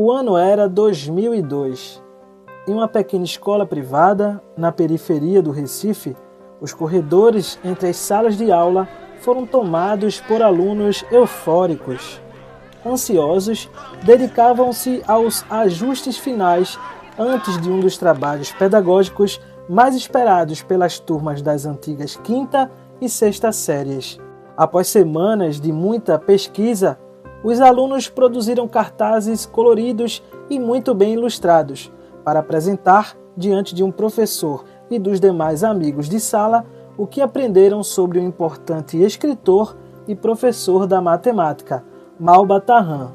O ano era 2002. Em uma pequena escola privada, na periferia do Recife, os corredores entre as salas de aula foram tomados por alunos eufóricos. Ansiosos, dedicavam-se aos ajustes finais antes de um dos trabalhos pedagógicos mais esperados pelas turmas das antigas quinta e sexta séries. Após semanas de muita pesquisa, os alunos produziram cartazes coloridos e muito bem ilustrados para apresentar diante de um professor e dos demais amigos de sala o que aprenderam sobre o importante escritor e professor da matemática, Malba Tahan.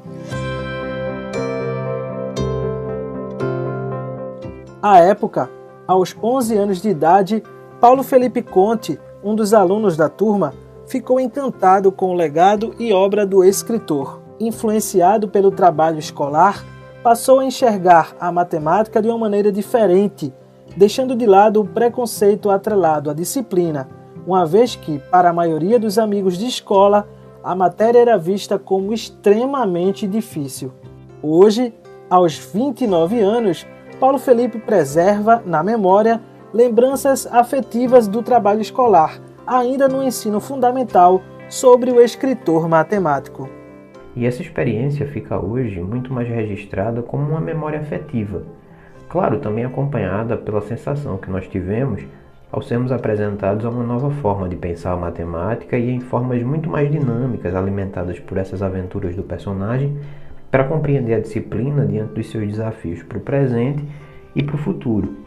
À época, aos 11 anos de idade, Paulo Felipe Conte, um dos alunos da turma, ficou encantado com o legado e obra do escritor. Influenciado pelo trabalho escolar, passou a enxergar a matemática de uma maneira diferente, deixando de lado o preconceito atrelado à disciplina, uma vez que, para a maioria dos amigos de escola, a matéria era vista como extremamente difícil. Hoje, aos 29 anos, Paulo Felipe preserva, na memória, lembranças afetivas do trabalho escolar, ainda no ensino fundamental, sobre o escritor matemático. E essa experiência fica hoje muito mais registrada como uma memória afetiva. Claro, também acompanhada pela sensação que nós tivemos ao sermos apresentados a uma nova forma de pensar a matemática e em formas muito mais dinâmicas, alimentadas por essas aventuras do personagem, para compreender a disciplina diante dos seus desafios para o presente e para o futuro.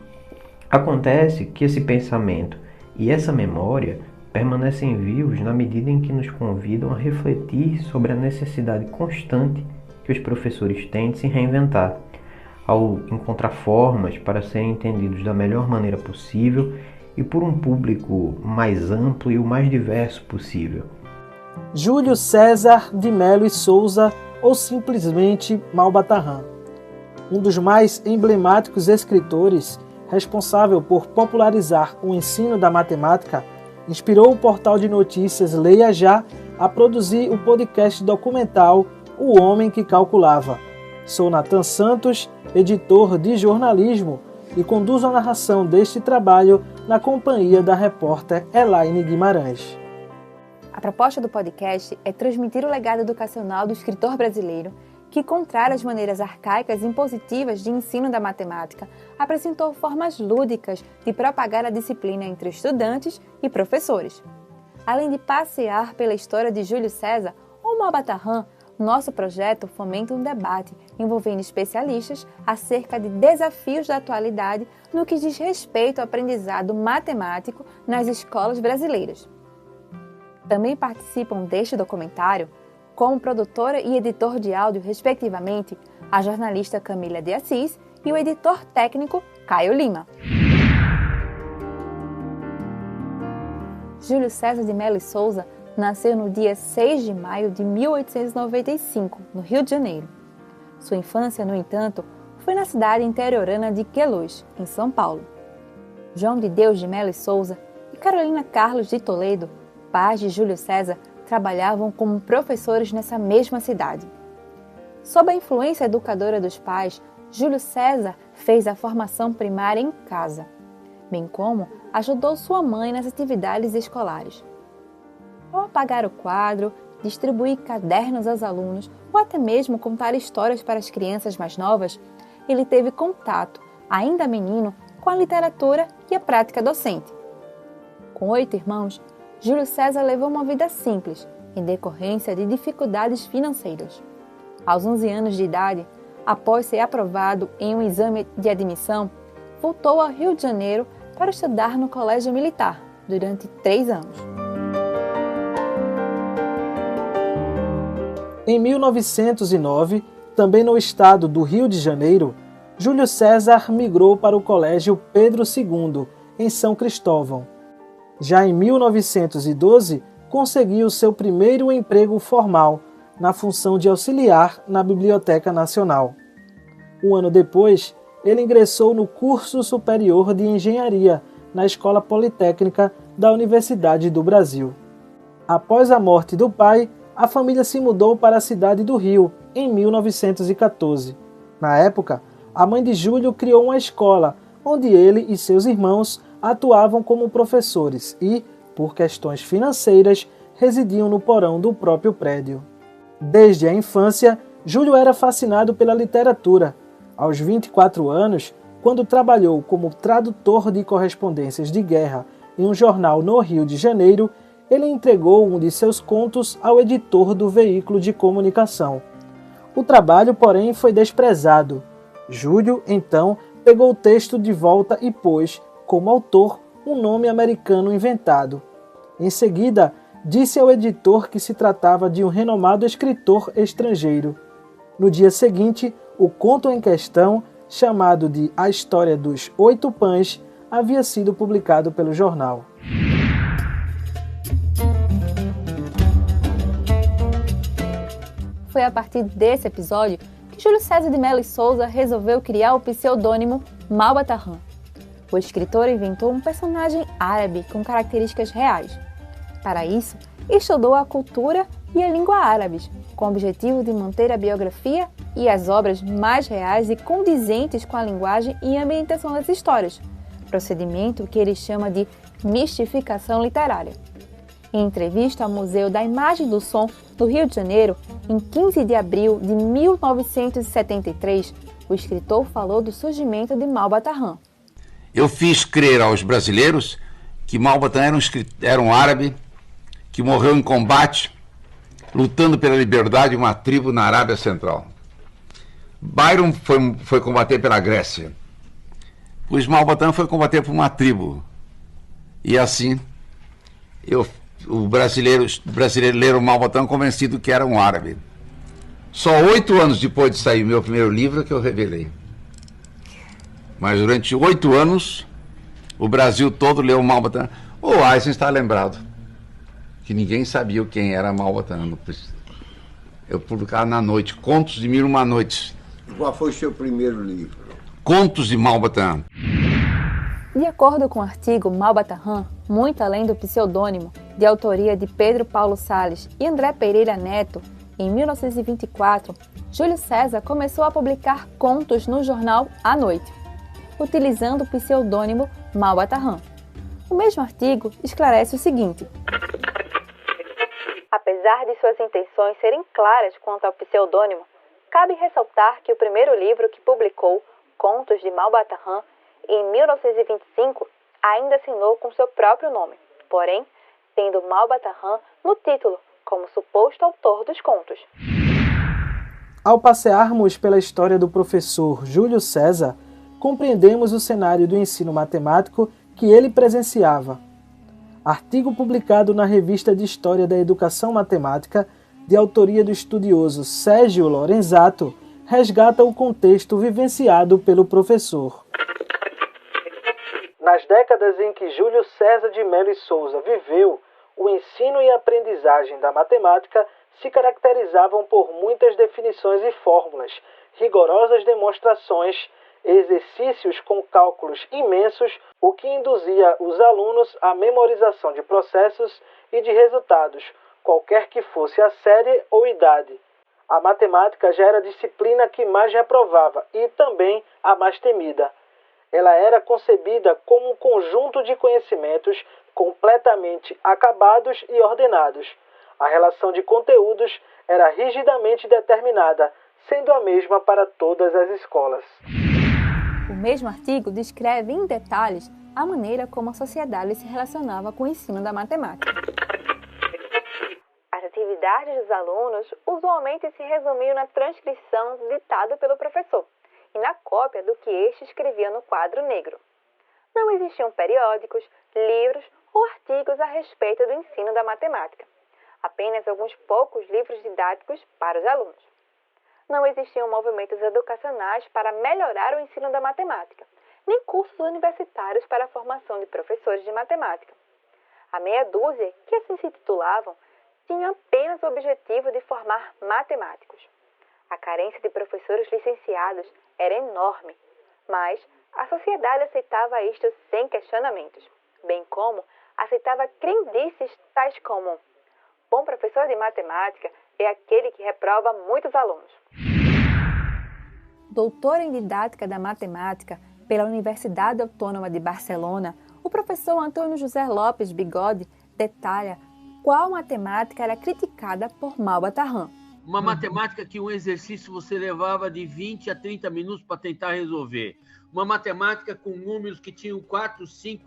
Acontece que esse pensamento e essa memória permanecem vivos na medida em que nos convidam a refletir sobre a necessidade constante que os professores têm de se reinventar, ao encontrar formas para serem entendidos da melhor maneira possível e por um público mais amplo e o mais diverso possível. Júlio César de Mello e Souza, ou simplesmente Malba Tahan, um dos mais emblemáticos escritores, responsável por popularizar o ensino da matemática, inspirou o portal de notícias Leia Já a produzir o podcast documental O Homem que Calculava. Sou Nathan Santos, editor de jornalismo, e conduzo a narração deste trabalho na companhia da repórter Elaine Guimarães. A proposta do podcast é transmitir o legado educacional do escritor brasileiro que, contrário às maneiras arcaicas e impositivas de ensino da matemática, apresentou formas lúdicas de propagar a disciplina entre estudantes e professores. Além de passear pela história de Júlio César ou Malba Tahan, nosso projeto fomenta um debate envolvendo especialistas acerca de desafios da atualidade no que diz respeito ao aprendizado matemático nas escolas brasileiras. Também participam deste documentário, como produtora e editor de áudio, respectivamente, a jornalista Camila de Assis e o editor técnico Caio Lima. Júlio César de Mello e Souza nasceu no dia 6 de maio de 1895, no Rio de Janeiro. Sua infância, no entanto, foi na cidade interiorana de Queluz, em São Paulo. João de Deus de Mello e Souza e Carolina Carlos de Toledo, pais de Júlio César, trabalhavam como professores nessa mesma cidade. Sob a influência educadora dos pais, Júlio César fez a formação primária em casa, bem como ajudou sua mãe nas atividades escolares. Ao apagar o quadro, distribuir cadernos aos alunos ou até mesmo contar histórias para as crianças mais novas, ele teve contato, ainda menino, com a literatura e a prática docente. Com 8 irmãos, Júlio César levou uma vida simples, em decorrência de dificuldades financeiras. Aos 11 anos de idade, após ser aprovado em um exame de admissão, voltou ao Rio de Janeiro para estudar no Colégio Militar durante 3 anos. Em 1909, também no estado do Rio de Janeiro, Júlio César migrou para o Colégio Pedro II, em São Cristóvão. Já em 1912, conseguiu seu primeiro emprego formal, na função de auxiliar na Biblioteca Nacional. Um ano depois, ele ingressou no curso superior de engenharia na Escola Politécnica da Universidade do Brasil. Após a morte do pai, a família se mudou para a cidade do Rio, em 1914. Na época, a mãe de Júlio criou uma escola, onde ele e seus irmãos atuavam como professores e, por questões financeiras, residiam no porão do próprio prédio. Desde a infância, Júlio era fascinado pela literatura. Aos 24 anos, quando trabalhou como tradutor de correspondências de guerra em um jornal no Rio de Janeiro, ele entregou um de seus contos ao editor do veículo de comunicação. O trabalho, porém, foi desprezado. Júlio, então, pegou o texto de volta e pôs, como autor, um nome americano inventado. Em seguida, disse ao editor que se tratava de um renomado escritor estrangeiro. No dia seguinte, o conto em questão, chamado de A História dos 8 Pães, havia sido publicado pelo jornal. Foi a partir desse episódio que Júlio César de Mello e Souza resolveu criar o pseudônimo Malbataan. O escritor inventou um personagem árabe com características reais. Para isso, estudou a cultura e a língua árabes, com o objetivo de manter a biografia e as obras mais reais e condizentes com a linguagem e ambientação das histórias, procedimento que ele chama de mistificação literária. Em entrevista ao Museu da Imagem e do Som do Rio de Janeiro, em 15 de abril de 1973, o escritor falou do surgimento de Malbataan. Eu fiz crer aos brasileiros que Malbataan era um árabe que morreu em combate, lutando pela liberdade de uma tribo na Arábia Central. Byron foi combater pela Grécia. O Malbataan foi combater por uma tribo. E assim, o brasileiro leram Malbataan convencido que era um árabe. Só 8 anos depois de sair meu primeiro livro que eu revelei. Mas durante 8 anos, o Brasil todo leu Malbataan. O Einstein está lembrado que ninguém sabia quem era Malbataan. Eu publicava na noite, Contos de Mil e Uma Noites. Qual foi o seu primeiro livro? Contos de Malbataan. De acordo com o artigo Malbataan, muito além do pseudônimo, de autoria de Pedro Paulo Salles e André Pereira Neto, em 1924, Júlio César começou a publicar contos no jornal À Noite, utilizando o pseudônimo Malbataan. O mesmo artigo esclarece o seguinte: apesar de suas intenções serem claras quanto ao pseudônimo, cabe ressaltar que o primeiro livro que publicou, Contos de Malbataan, em 1925, ainda assinou com seu próprio nome, porém, tendo Malbataan no título, como suposto autor dos contos. Ao passearmos pela história do professor Júlio César, compreendemos o cenário do ensino matemático que ele presenciava. Artigo publicado na Revista de História da Educação Matemática, de autoria do estudioso Sérgio Lorenzato, resgata o contexto vivenciado pelo professor. Nas décadas em que Júlio César de Mello e Souza viveu, o ensino e a aprendizagem da matemática se caracterizavam por muitas definições e fórmulas, rigorosas demonstrações, exercícios com cálculos imensos, o que induzia os alunos à memorização de processos e de resultados, qualquer que fosse a série ou idade. A matemática já era a disciplina que mais reprovava e também a mais temida. Ela era concebida como um conjunto de conhecimentos completamente acabados e ordenados. A relação de conteúdos era rigidamente determinada, sendo a mesma para todas as escolas. O mesmo artigo descreve em detalhes a maneira como a sociedade se relacionava com o ensino da matemática. As atividades dos alunos usualmente se resumiam na transcrição ditada pelo professor e na cópia do que este escrevia no quadro negro. Não existiam periódicos, livros ou artigos a respeito do ensino da matemática. Apenas alguns poucos livros didáticos para os alunos. Não existiam movimentos educacionais para melhorar o ensino da matemática, nem cursos universitários para a formação de professores de matemática. A meia dúzia, que assim se titulavam, tinham apenas o objetivo de formar matemáticos. A carência de professores licenciados era enorme, mas a sociedade aceitava isto sem questionamentos, bem como aceitava crendices tais como: bom professor de matemática é aquele que reprova muitos alunos. doutor em didática da matemática pela Universidade Autônoma de Barcelona, o professor Antônio José Lopes Bigode detalha qual matemática era criticada por Malba-Tahan. Uma matemática que um exercício você levava de 20 a 30 minutos para tentar resolver. Uma matemática com números que tinham 4, 5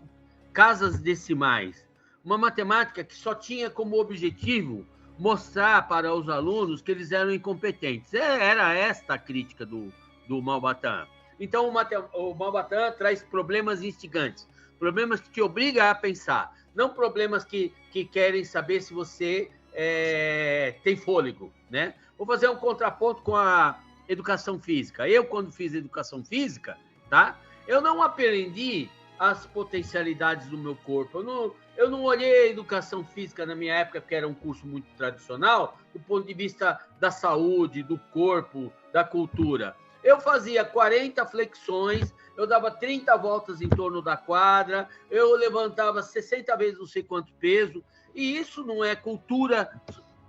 casas decimais. Uma matemática que só tinha como objetivo mostrar para os alunos que eles eram incompetentes. Era esta a crítica do Malba-Tahan. Então, o Malba-Tahan traz problemas instigantes, problemas que te obrigam a pensar, não problemas que querem saber se você tem fôlego, né? Vou fazer um contraponto com a educação física. Eu, quando fiz educação física, tá? Eu não aprendi as potencialidades do meu corpo. Eu não olhei a educação física na minha época, porque era um curso muito tradicional, do ponto de vista da saúde, do corpo, da cultura. Eu fazia 40 flexões, eu dava 30 voltas em torno da quadra, eu levantava 60 vezes não sei quanto peso, e isso não é cultura,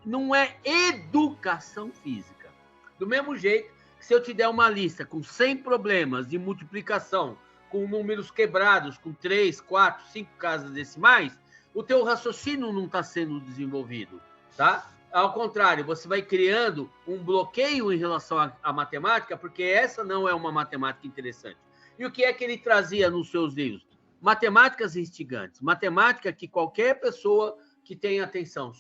não é educação física. Do mesmo jeito que se eu te der uma lista com 100 problemas de multiplicação, com números quebrados, com 3, 4, 5 casas decimais, o teu raciocínio não está sendo desenvolvido, tá? Ao contrário, você vai criando um bloqueio em relação à matemática, porque essa não é uma matemática interessante. E o que é que ele trazia nos seus livros? Matemáticas instigantes, matemática que qualquer pessoa que tenha atenção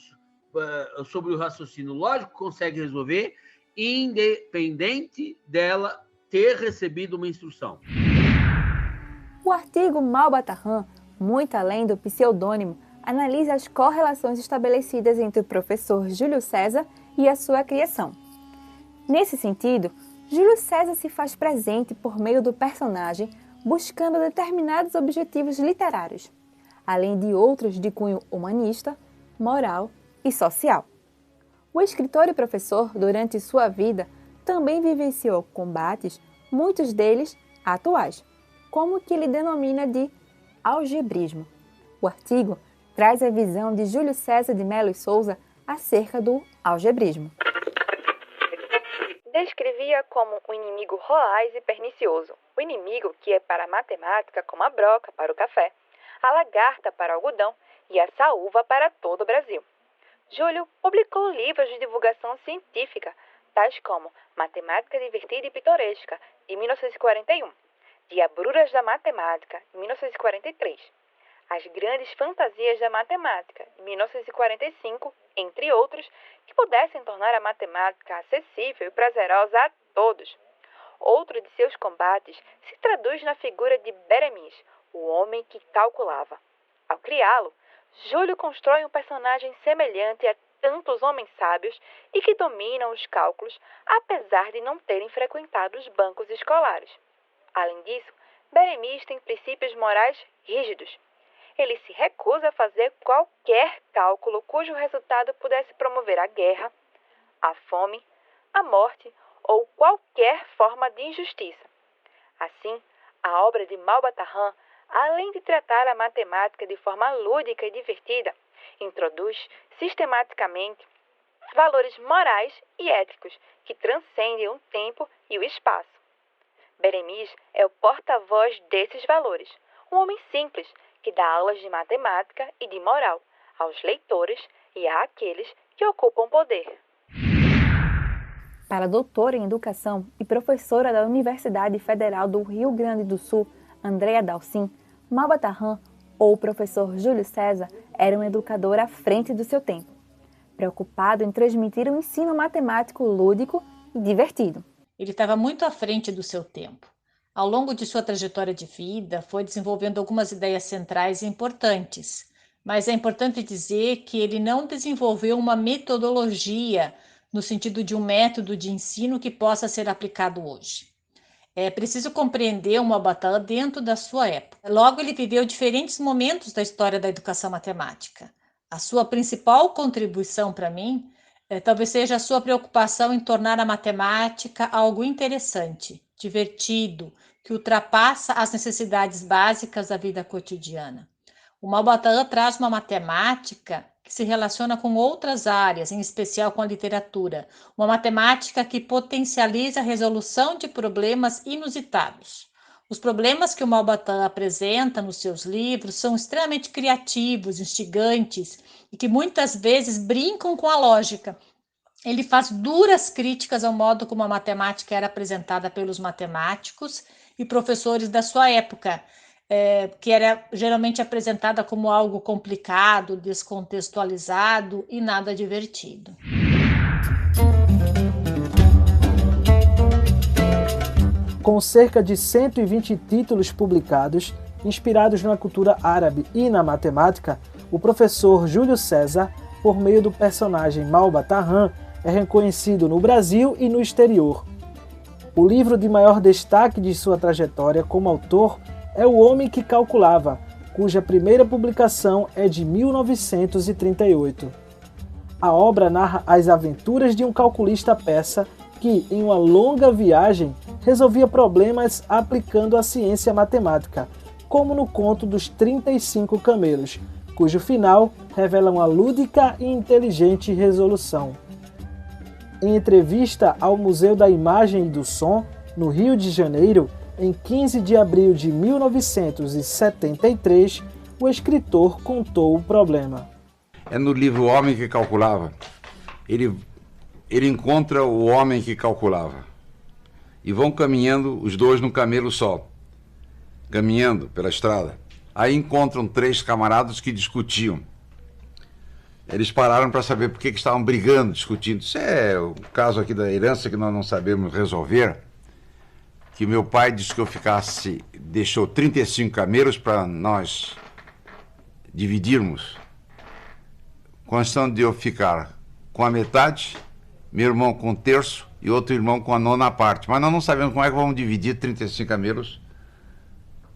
sobre o raciocínio lógico consegue resolver, independente dela ter recebido uma instrução. O artigo Malba-Tahan, muito além do pseudônimo, analisa as correlações estabelecidas entre o professor Júlio César e a sua criação. Nesse sentido, Júlio César se faz presente por meio do personagem, buscando determinados objetivos literários, além de outros de cunho humanista, moral e social. O escritor e professor, durante sua vida, também vivenciou combates, muitos deles atuais, como o que ele denomina de algebrismo. O artigo traz a visão de Júlio César de Mello e Souza acerca do algebrismo. Descrevia como um inimigo roaz e pernicioso, o inimigo que é para a matemática como a broca para o café, a lagarta para o algodão e a saúva para todo o Brasil. Júlio publicou livros de divulgação científica, tais como Matemática Divertida e Pitoresca, de 1941, Diabruras da Matemática, em 1943, As Grandes Fantasias da Matemática, em 1945, entre outros, que pudessem tornar a matemática acessível e prazerosa a todos. Outro de seus combates se traduz na figura de Beremiz, o homem que calculava. Ao criá-lo, Júlio constrói um personagem semelhante a tantos homens sábios e que dominam os cálculos, apesar de não terem frequentado os bancos escolares. Além disso, Beremiz tem princípios morais rígidos. Ele se recusa a fazer qualquer cálculo cujo resultado pudesse promover a guerra, a fome, a morte ou qualquer forma de injustiça. Assim, a obra de Malba-Tahan, além de tratar a matemática de forma lúdica e divertida, introduz sistematicamente valores morais e éticos que transcendem o tempo e o espaço. Beremiz é o porta-voz desses valores, um homem simples que dá aulas de matemática e de moral aos leitores e àqueles que ocupam poder. Para a doutora em educação e professora da Universidade Federal do Rio Grande do Sul, Andréa Dalcin, Malba-Tahan, ou o professor Júlio César, era um educador à frente do seu tempo, preocupado em transmitir um ensino matemático lúdico e divertido. Ele estava muito à frente do seu tempo. Ao longo de sua trajetória de vida, foi desenvolvendo algumas ideias centrais e importantes, mas é importante dizer que ele não desenvolveu uma metodologia no sentido de um método de ensino que possa ser aplicado hoje. É preciso compreender o Malba-Tahan dentro da sua época. Logo, ele viveu diferentes momentos da história da educação matemática. A sua principal contribuição para mim talvez seja a sua preocupação em tornar a matemática algo interessante, divertido, que ultrapassa as necessidades básicas da vida cotidiana. O Malba-Tahan traz uma matemática que que se relaciona com outras áreas, em especial com a literatura. Uma matemática que potencializa a resolução de problemas inusitados. Os problemas que o Malbatan apresenta nos seus livros são extremamente criativos, instigantes e que muitas vezes brincam com a lógica. Ele faz duras críticas ao modo como a matemática era apresentada pelos matemáticos e professores da sua época, que era geralmente apresentada como algo complicado, descontextualizado e nada divertido. Com cerca de 120 títulos publicados, inspirados na cultura árabe e na matemática, o professor Júlio César, por meio do personagem Malbatan, é reconhecido no Brasil e no exterior. O livro de maior destaque de sua trajetória como autor é O Homem que Calculava, cuja primeira publicação é de 1938. A obra narra as aventuras de um calculista persa que, em uma longa viagem, resolvia problemas aplicando a ciência matemática, como no conto dos 35 camelos, cujo final revela uma lúdica e inteligente resolução. Em entrevista ao Museu da Imagem e do Som, no Rio de Janeiro, em 15 de abril de 1973, o escritor contou o problema. É no livro O Homem que Calculava. Ele encontra o homem que calculava. E vão caminhando os dois num camelo só, caminhando pela estrada. Aí encontram 3 camaradas que discutiam. Eles pararam para saber por que estavam brigando, discutindo. Isso é o caso aqui da herança que nós não sabemos resolver. Que meu pai disse que eu deixou 35 camelos para nós dividirmos. Questão de eu ficar com a metade, meu irmão com um terço e outro irmão com a 9ª parte. Mas nós não sabemos como é que vamos dividir 35 camelos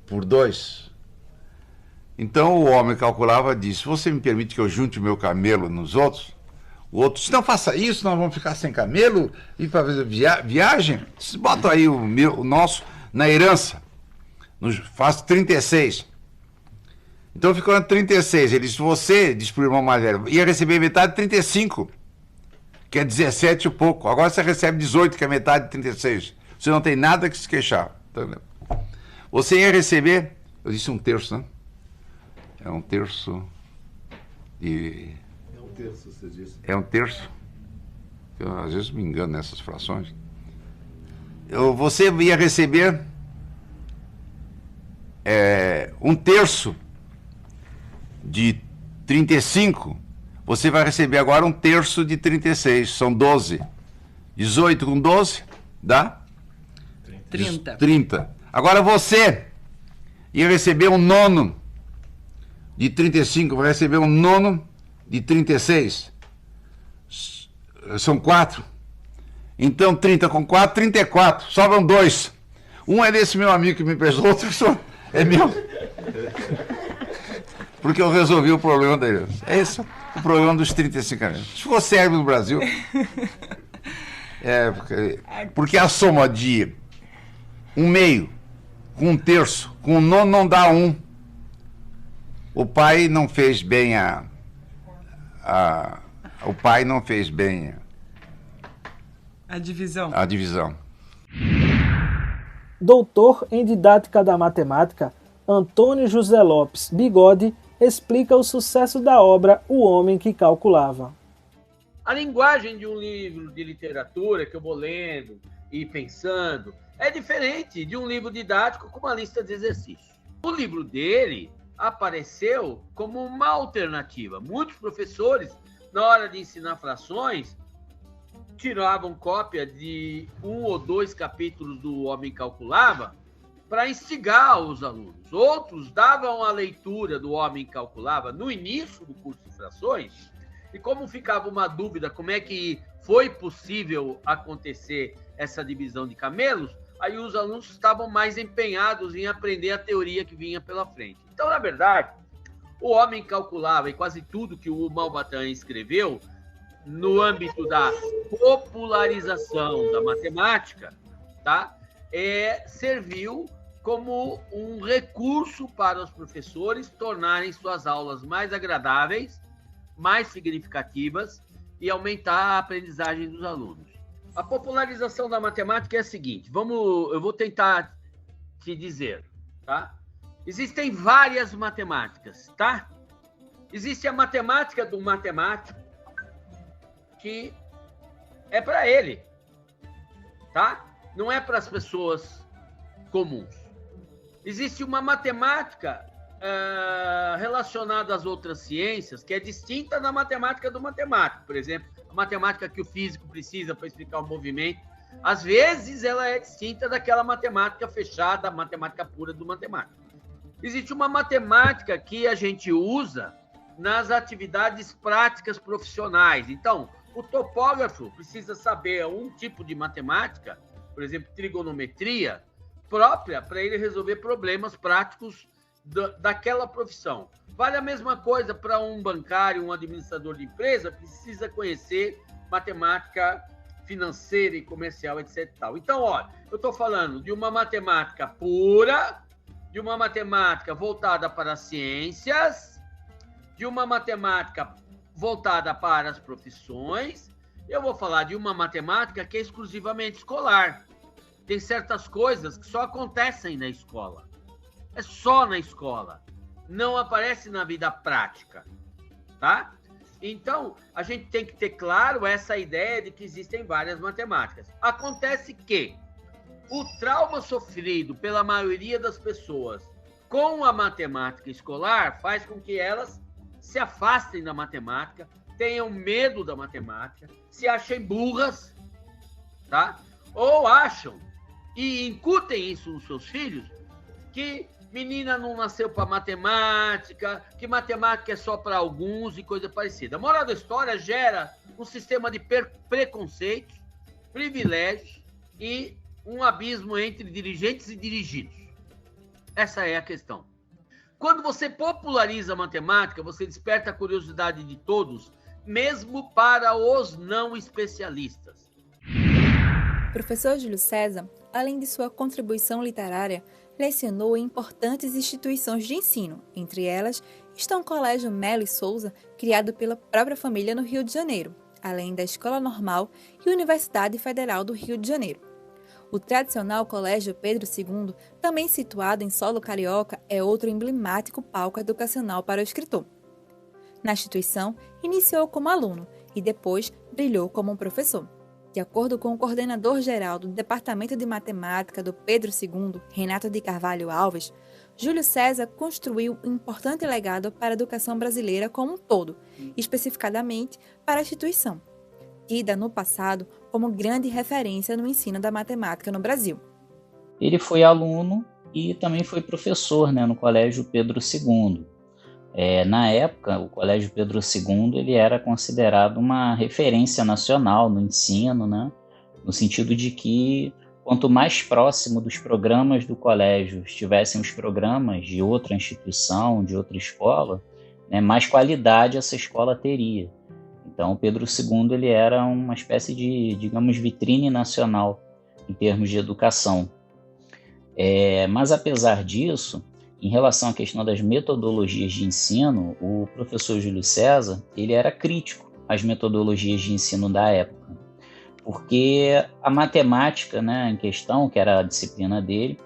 por 2. Então o homem calculava e disse: você me permite que eu junte o meu camelo nos outros? O outro disse: não faça isso, nós vamos ficar sem camelo e para fazer viagem. Bota aí o nosso na herança. Faz 36. Então ficou 36. Ele disse: você, disse para o irmão mais velho, ia receber metade de 35, que é 17 e pouco. Agora você recebe 18, que é metade de 36. Você não tem nada que se queixar. Você ia receber, eu disse 1/3, né? É 1/3 de... É 1/3, você disse. É 1/3. Eu às vezes me engano nessas frações. Você ia receber 1/3 de 35. Você vai receber agora 1/3 de 36. São 12. 18 com 12 dá? 30. Agora você ia receber 1/9 de 35, vai receber 1/9 de 36. São 4. Então 30 com 4, 34. Sobram 2. Um é desse meu amigo que me emprestou, outro é meu. Porque eu resolvi o problema dele. É esse o problema dos 35 anos. Ficou sério no Brasil. Porque a soma de 1/2 com 1/3 com 1/9 não dá 1. O pai não fez bem o pai não fez bem a divisão. Doutor em Didática da Matemática, Antônio José Lopes Bigode explica o sucesso da obra O Homem que Calculava. A linguagem de um livro de literatura que eu vou lendo e pensando é diferente de um livro didático com uma lista de exercícios. O livro dele apareceu como uma alternativa. Muitos professores, na hora de ensinar frações, tiravam cópia de 1 ou 2 capítulos do Homem Calculava para instigar os alunos. Outros davam a leitura do Homem Calculava no início do curso de frações, e como ficava uma dúvida como é que foi possível acontecer essa divisão de camelos, aí os alunos estavam mais empenhados em aprender a teoria que vinha pela frente. Então, na verdade, o Homem Calculava e quase tudo que o Malbatan escreveu no âmbito da popularização da matemática, tá? Serviu como um recurso para os professores tornarem suas aulas mais agradáveis, mais significativas e aumentar a aprendizagem dos alunos. A popularização da matemática é a seguinte, eu vou tentar te dizer, tá? Existem várias matemáticas, tá? Existe a matemática do matemático, que é para ele, tá? Não é para as pessoas comuns. Existe uma matemática relacionada às outras ciências, que é distinta da matemática do matemático. Por exemplo, a matemática que o físico precisa para explicar o movimento, às vezes ela é distinta daquela matemática fechada, a matemática pura do matemático. Existe uma matemática que a gente usa nas atividades práticas profissionais. Então, o topógrafo precisa saber um tipo de matemática, por exemplo, trigonometria, própria para ele resolver problemas práticos daquela profissão. Vale a mesma coisa para um bancário, um administrador de empresa, precisa conhecer matemática financeira e comercial, etc. Então, olha, eu estou falando de uma matemática pura, de uma matemática voltada para as ciências, de uma matemática voltada para as profissões. Eu vou falar de uma matemática que é exclusivamente escolar. Tem certas coisas que só acontecem na escola. É só na escola. Não aparece na vida prática, tá? Então, a gente tem que ter claro essa ideia de que existem várias matemáticas. Acontece que o trauma sofrido pela maioria das pessoas com a matemática escolar faz com que elas se afastem da matemática, tenham medo da matemática, se achem burras, tá? Ou acham e incutem isso nos seus filhos, que menina não nasceu para matemática, que matemática é só para alguns e coisa parecida. A moral da história gera um sistema de preconceitos, privilégios e um abismo entre dirigentes e dirigidos. Essa é a questão. Quando você populariza a matemática, você desperta a curiosidade de todos, mesmo para os não especialistas. Professor Júlio César, além de sua contribuição literária, lecionou em importantes instituições de ensino. Entre elas está o Colégio Melo e Souza, criado pela própria família no Rio de Janeiro, além da Escola Normal e Universidade Federal do Rio de Janeiro. O tradicional Colégio Pedro II, também situado em solo carioca, é outro emblemático palco educacional para o escritor. Na instituição, iniciou como aluno e depois brilhou como um professor. De acordo com o coordenador-geral do Departamento de Matemática do Pedro II, Renato de Carvalho Alves, Júlio César construiu um importante legado para a educação brasileira como um todo, especificadamente para a instituição, tida no passado como grande referência no ensino da matemática no Brasil. Ele foi aluno e também foi professor, no Colégio Pedro II. Na época, o Colégio Pedro II ele era considerado uma referência nacional no ensino, no sentido de que quanto mais próximo dos programas do colégio estivessem os programas de outra instituição, de outra escola, mais qualidade essa escola teria. Então, o Pedro II ele era uma espécie de, digamos, vitrine nacional em termos de educação. Mas, apesar disso, em relação à questão das metodologias de ensino, o professor Júlio César ele era crítico às metodologias de ensino da época, porque a matemática, em questão, que era a disciplina dele,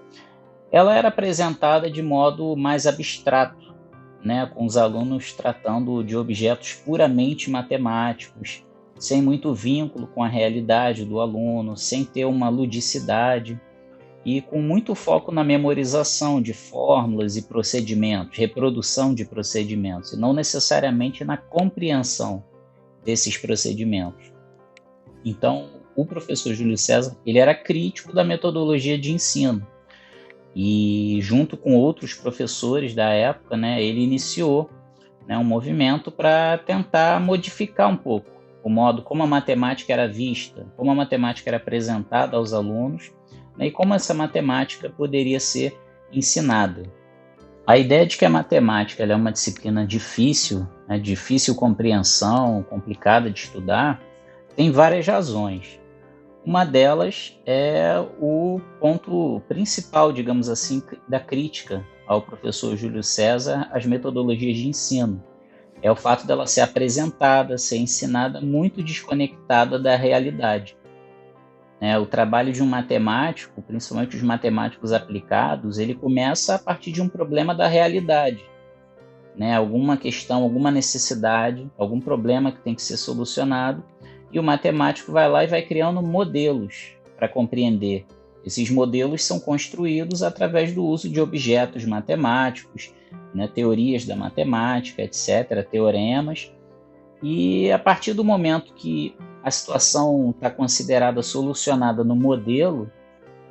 ela era apresentada de modo mais abstrato, com os alunos tratando de objetos puramente matemáticos, sem muito vínculo com a realidade do aluno, sem ter uma ludicidade, e com muito foco na memorização de fórmulas e procedimentos, reprodução de procedimentos, e não necessariamente na compreensão desses procedimentos. Então, o professor Júlio César ele era crítico da metodologia de ensino, e junto com outros professores da época, ele iniciou um movimento para tentar modificar um pouco o modo como a matemática era vista, como a matemática era apresentada aos alunos, e como essa matemática poderia ser ensinada. A ideia de que a matemática ela é uma disciplina difícil, difícil compreensão, complicada de estudar, tem várias razões. Uma delas é o ponto principal, digamos assim, da crítica ao professor Júlio César às metodologias de ensino, é o fato dela ser apresentada, ser ensinada muito desconectada da realidade. O trabalho de um matemático, principalmente os matemáticos aplicados, ele começa a partir de um problema da realidade. Alguma questão, alguma necessidade, algum problema que tem que ser solucionado, e o matemático vai lá e vai criando modelos para compreender. Esses modelos são construídos através do uso de objetos matemáticos, teorias da matemática, etc., teoremas, e a partir do momento que a situação está considerada solucionada no modelo,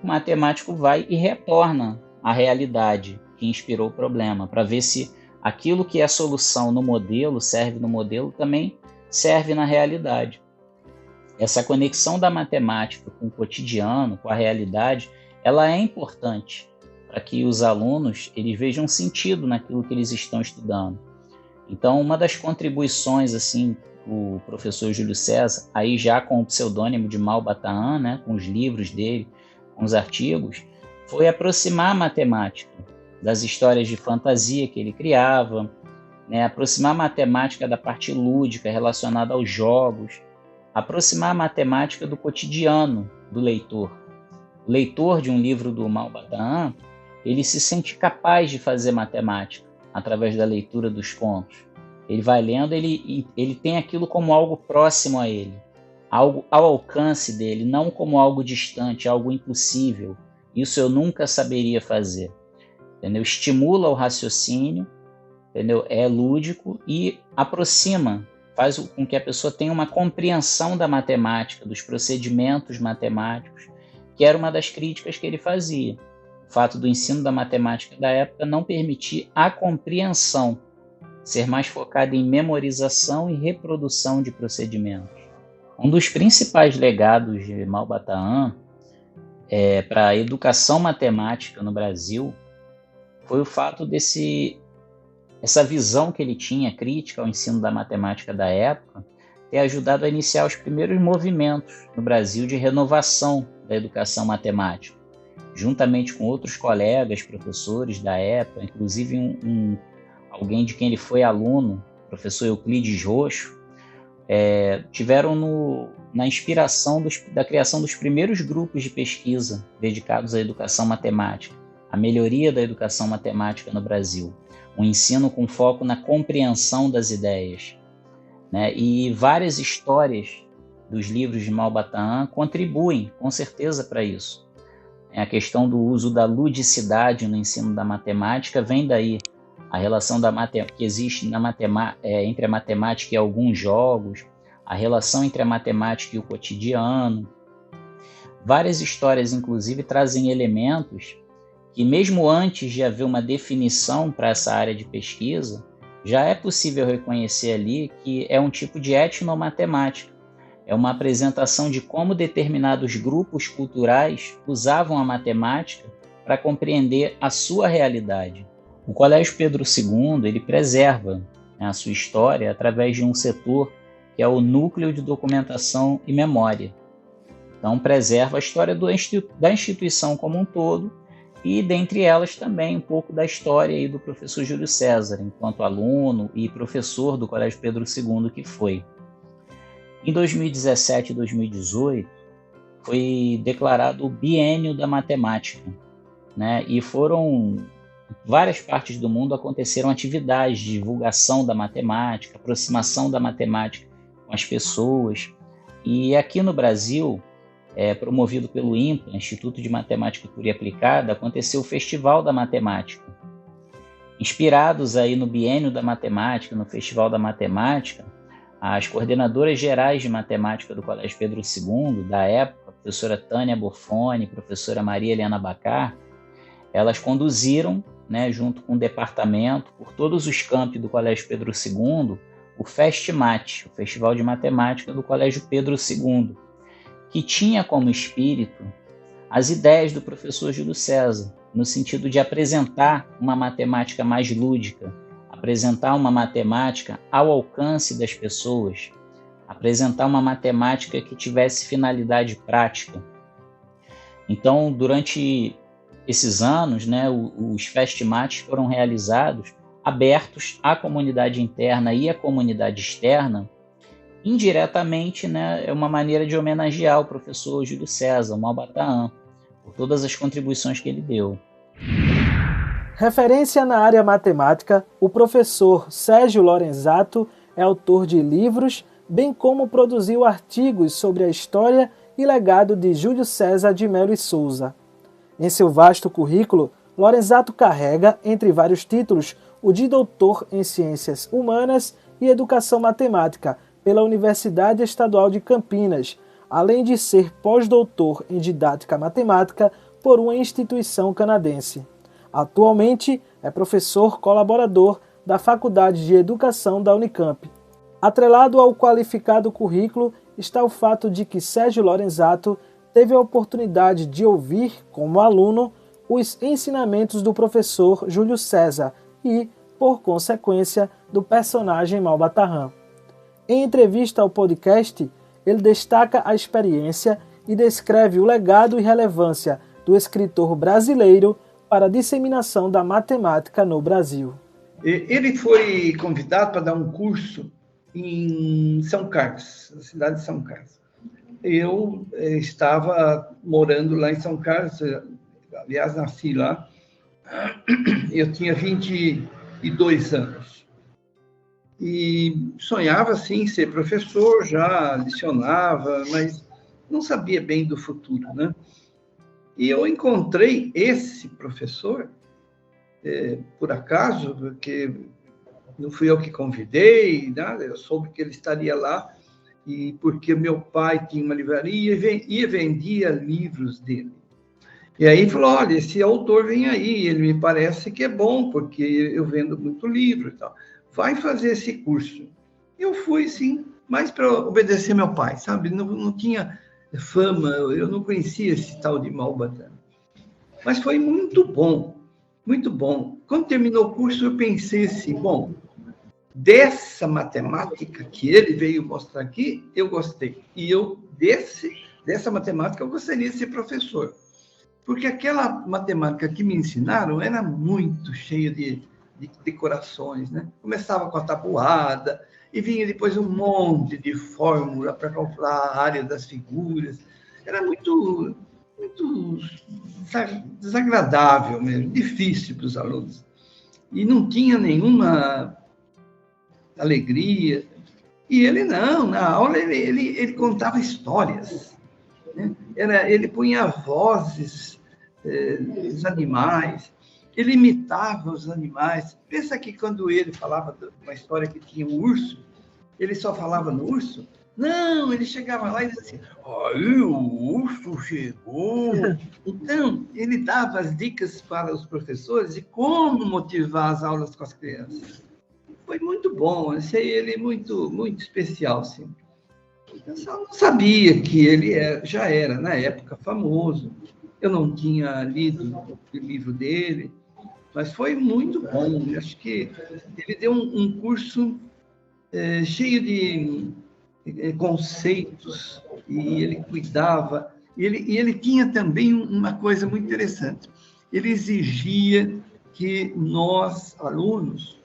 o matemático vai e retorna à realidade que inspirou o problema, para ver se aquilo que é solução no modelo, serve no modelo, também serve na realidade. Essa conexão da matemática com o cotidiano, com a realidade, ela é importante para que os alunos eles vejam sentido naquilo que eles estão estudando. Então, uma das contribuições, assim, o professor Júlio César, aí já com o pseudônimo de Malbataan, com os livros dele, com os artigos, foi aproximar a matemática das histórias de fantasia que ele criava, aproximar a matemática da parte lúdica relacionada aos jogos, aproximar a matemática do cotidiano do leitor. O leitor de um livro do Malbataan, ele se sente capaz de fazer matemática através da leitura dos contos. Ele vai lendo, ele tem aquilo como algo próximo a ele, algo ao alcance dele, não como algo distante, algo impossível. Isso eu nunca saberia fazer. Entendeu? Estimula o raciocínio, entendeu? É lúdico e aproxima, faz com que a pessoa tenha uma compreensão da matemática, dos procedimentos matemáticos, que era uma das críticas que ele fazia. O fato do ensino da matemática da época não permitir a compreensão, ser mais focado em memorização e reprodução de procedimentos. Um dos principais legados de Malbataan para a educação matemática no Brasil foi o fato essa visão que ele tinha, crítica ao ensino da matemática da época, ter ajudado a iniciar os primeiros movimentos no Brasil de renovação da educação matemática, juntamente com outros colegas, professores da época, inclusive alguém de quem ele foi aluno, o professor Euclides Roxo, tiveram na inspiração da criação dos primeiros grupos de pesquisa dedicados à educação matemática, a melhoria da educação matemática no Brasil, um ensino com foco na compreensão das ideias. E várias histórias dos livros de Malbataan contribuem, com certeza, para isso. A questão do uso da ludicidade no ensino da matemática vem daí. A relação que existe entre a matemática e alguns jogos, a relação entre a matemática e o cotidiano. Várias histórias, inclusive, trazem elementos que, mesmo antes de haver uma definição para essa área de pesquisa, já é possível reconhecer ali que é um tipo de etnomatemática. É uma apresentação de como determinados grupos culturais usavam a matemática para compreender a sua realidade. O Colégio Pedro II ele preserva a sua história através de um setor que é o Núcleo de Documentação e Memória. Então, preserva a história da instituição como um todo e, dentre elas, também um pouco da história aí do professor Júlio César, enquanto aluno e professor do Colégio Pedro II que foi. Em 2017 e 2018, foi declarado o Biênio da Matemática, e várias partes do mundo aconteceram atividades de divulgação da matemática, aproximação da matemática com as pessoas. E aqui no Brasil, promovido pelo IMPA, Instituto de Matemática Pura e Aplicada, aconteceu o Festival da Matemática. Inspirados aí no Biênio da Matemática, no Festival da Matemática, as coordenadoras gerais de matemática do Colégio Pedro II, da época, a professora Tânia Bofone, professora Maria Helena Bacar, elas conduziram, junto com o departamento, por todos os campi do Colégio Pedro II, o Festmat, o Festival de Matemática do Colégio Pedro II, que tinha como espírito as ideias do professor Júlio César, no sentido de apresentar uma matemática mais lúdica, apresentar uma matemática ao alcance das pessoas, apresentar uma matemática que tivesse finalidade prática. Então, durante esses anos, os Festmats foram realizados abertos à comunidade interna e à comunidade externa. Indiretamente, né, é uma maneira de homenagear o professor Júlio César Malba-Tahan, por todas as contribuições que ele deu. Referência na área matemática, o professor Sérgio Lorenzato é autor de livros, bem como produziu artigos sobre a história e legado de Júlio César de Mello e Souza. Em seu vasto currículo, Lorenzato carrega, entre vários títulos, o de doutor em Ciências Humanas e Educação Matemática pela Universidade Estadual de Campinas, além de ser pós-doutor em Didática Matemática por uma instituição canadense. Atualmente é professor colaborador da Faculdade de Educação da Unicamp. Atrelado ao qualificado currículo está o fato de que Sérgio Lorenzato teve a oportunidade de ouvir, como aluno, os ensinamentos do professor Júlio César e, por consequência, do personagem Malba-Tahan. Em entrevista ao podcast, ele destaca a experiência e descreve o legado e relevância do escritor brasileiro para a disseminação da matemática no Brasil. Ele foi convidado para dar um curso em São Carlos, na cidade de São Carlos. Eu estava morando lá em São Carlos, aliás, nasci lá. Eu tinha 22 anos. E sonhava, sim, ser professor, já lecionava, mas não sabia bem do futuro, né? E eu encontrei esse professor, por acaso, porque não fui eu que convidei, nada, eu soube que ele estaria lá, e porque meu pai tinha uma livraria e vendia livros dele. E aí falou, olha, esse autor vem aí, ele me parece que é bom, porque eu vendo muito livro e tal. Vai fazer esse curso. Eu fui, sim, mais para obedecer meu pai, sabe? Não tinha fama, eu não conhecia esse tal de Malba-Tahan. Mas foi muito bom, muito bom. Quando terminou o curso, eu pensei assim, bom, dessa matemática que ele veio mostrar aqui, eu gostei. E eu, dessa matemática, eu gostaria de ser professor. Porque aquela matemática que me ensinaram era muito cheia de decorações, né? Começava com a tabuada, e vinha depois um monte de fórmula para calcular a área das figuras. Era muito desagradável mesmo, difícil para os alunos. E não tinha nenhuma alegria. E ele não, na aula ele contava histórias, né? Ele punha vozes dos animais, ele imitava os animais. Pensa que quando ele falava de uma história que tinha um urso, ele só falava no urso? Não, ele chegava lá e dizia assim, aí o urso chegou. Então, ele dava as dicas para os professores de como motivar as aulas com as crianças. Foi muito bom, achei ele muito, muito especial, sim. Eu só não sabia que ele já era, na época, famoso. Eu não tinha lido o livro dele, mas foi muito bom. Eu acho que ele deu um curso cheio de conceitos, e ele cuidava. E ele tinha também uma coisa muito interessante. Ele exigia que nós, alunos,